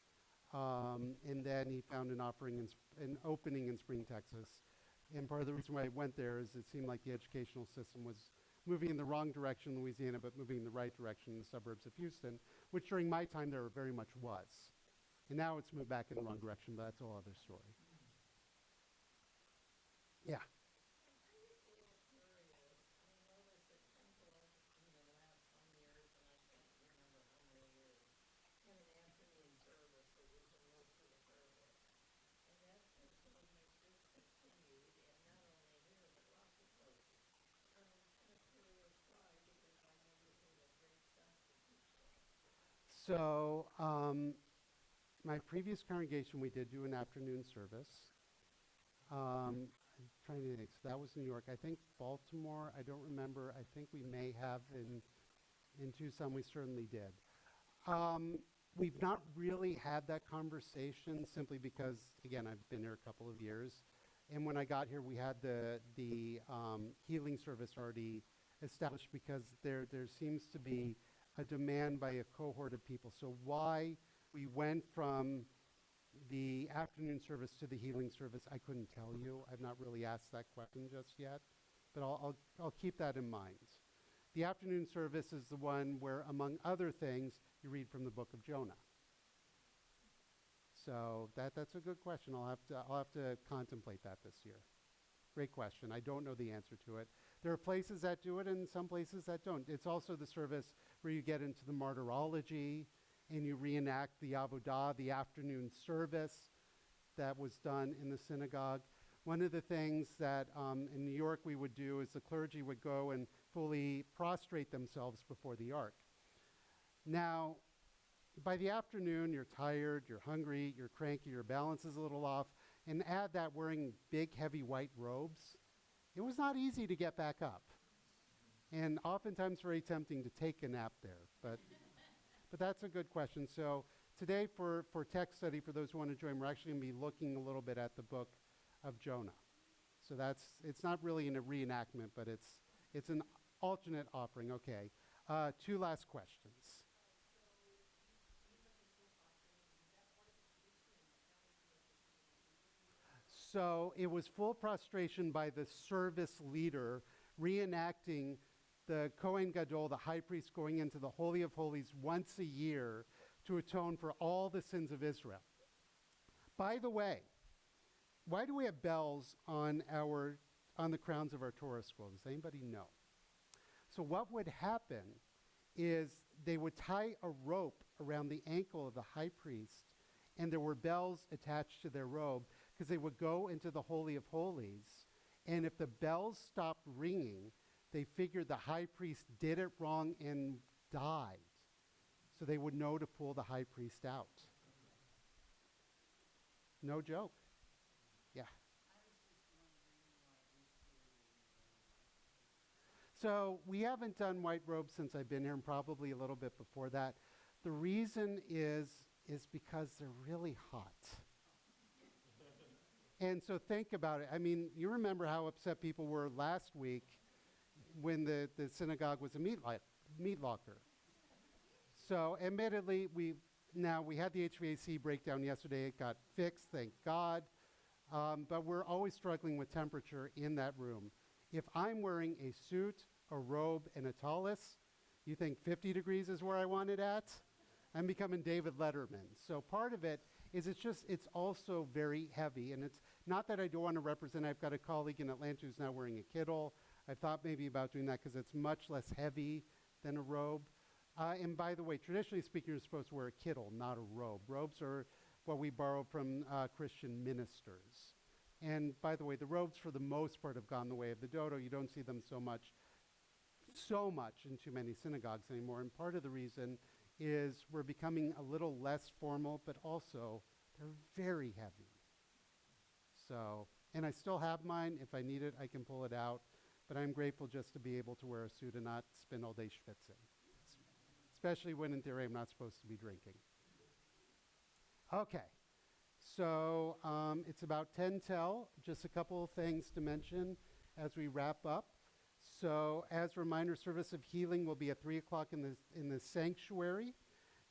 And then he found an opening in Spring, Texas. And part of the reason why I went there is it seemed like the educational system was moving in the wrong direction in Louisiana, but moving in the right direction in the suburbs of Houston, which during my time there very much was. And now it's moved back in the wrong direction, but that's a whole other story. Yeah. So my previous congregation, we did do an afternoon service. I'm trying to think. So that was New York. I think Baltimore, I don't remember. I think we may have in Tucson. We certainly did. We've not really had that conversation simply because, again, I've been here a couple of years. And when I got here, we had the healing service already established because there seems to be a demand by a cohort of people. So why we went from the afternoon service to the healing service, I couldn't tell you. I've not really asked that question just yet, but I'll keep that in mind. The afternoon service is the one where, among other things, you read from the book of Jonah. So that's a good question. I'll have to contemplate that this year. Great question. I don't know the answer to it. There are places that do it and some places that don't. It's also the service where you get into the martyrology and you reenact the avodah, the afternoon service that was done in the synagogue. One of the things that in New York we would do is the clergy would go and fully prostrate themselves before the ark. Now, by the afternoon, you're tired, you're hungry, you're cranky, your balance is a little off, and add that wearing big, heavy white robes, it was not easy to get back up. And oftentimes very tempting to take a nap there, but that's a good question. So today for text study, for those who want to join, we're actually going to be looking a little bit at the book of Jonah. So it's not really in a reenactment, but it's an alternate offering. Okay, 2 last questions. So it was full prostration by the service leader reenacting the Kohen Gadol, the high priest, going into the Holy of Holies once a year to atone for all the sins of Israel. By the way, why do we have bells on the crowns of our Torah scrolls? Does anybody know? So what would happen is they would tie a rope around the ankle of the high priest, and there were bells attached to their robe because they would go into the Holy of Holies. And if the bells stopped ringing, they figured the high priest did it wrong and died. So they would know to pull the high priest out. No joke. Yeah. So we haven't done white robes since I've been here, and probably a little bit before that. The reason is because they're really hot. And so think about it. I mean, you remember how upset people were last week when the synagogue was a meat locker. So admittedly, we had the HVAC breakdown yesterday. It got fixed, thank God. But we're always struggling with temperature in that room. If I'm wearing a suit, a robe, and a tallis, you think 50 degrees is where I want it at? I'm becoming David Letterman. So part of it is it's also very heavy. And it's not that I don't want to represent. I've got a colleague in Atlanta who's now wearing a kittle. I thought maybe about doing that because it's much less heavy than a robe. And by the way, traditionally speaking, you're supposed to wear a kittle, not a robe. Robes are what we borrow from Christian ministers. And by the way, the robes for the most part have gone the way of the dodo. You don't see them so much in too many synagogues anymore. And part of the reason is we're becoming a little less formal, but also they're very heavy. So, and I still have mine. If I need it, I can pull it out. But I'm grateful just to be able to wear a suit and not spend all day schwitzing. Especially when in theory I'm not supposed to be drinking. Okay. So it's about 10 till. Just a couple of things to mention as we wrap up. So as a reminder, service of healing will be at 3 o'clock in the sanctuary.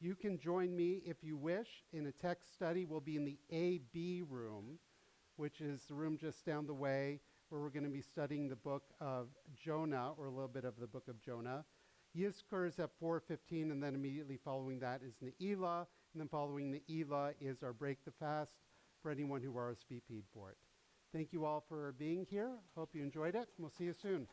You can join me if you wish in a text study. We'll be in the AB room, which is the room just down the way, where we're going to be studying the book of Jonah, or a little bit of the book of Jonah. Yizkor is at 4:15, and then immediately following that is Ne'ilah, and then following Ne'ilah is our Break the Fast for anyone who RSVP'd for it. Thank you all for being here. Hope you enjoyed it, and we'll see you soon.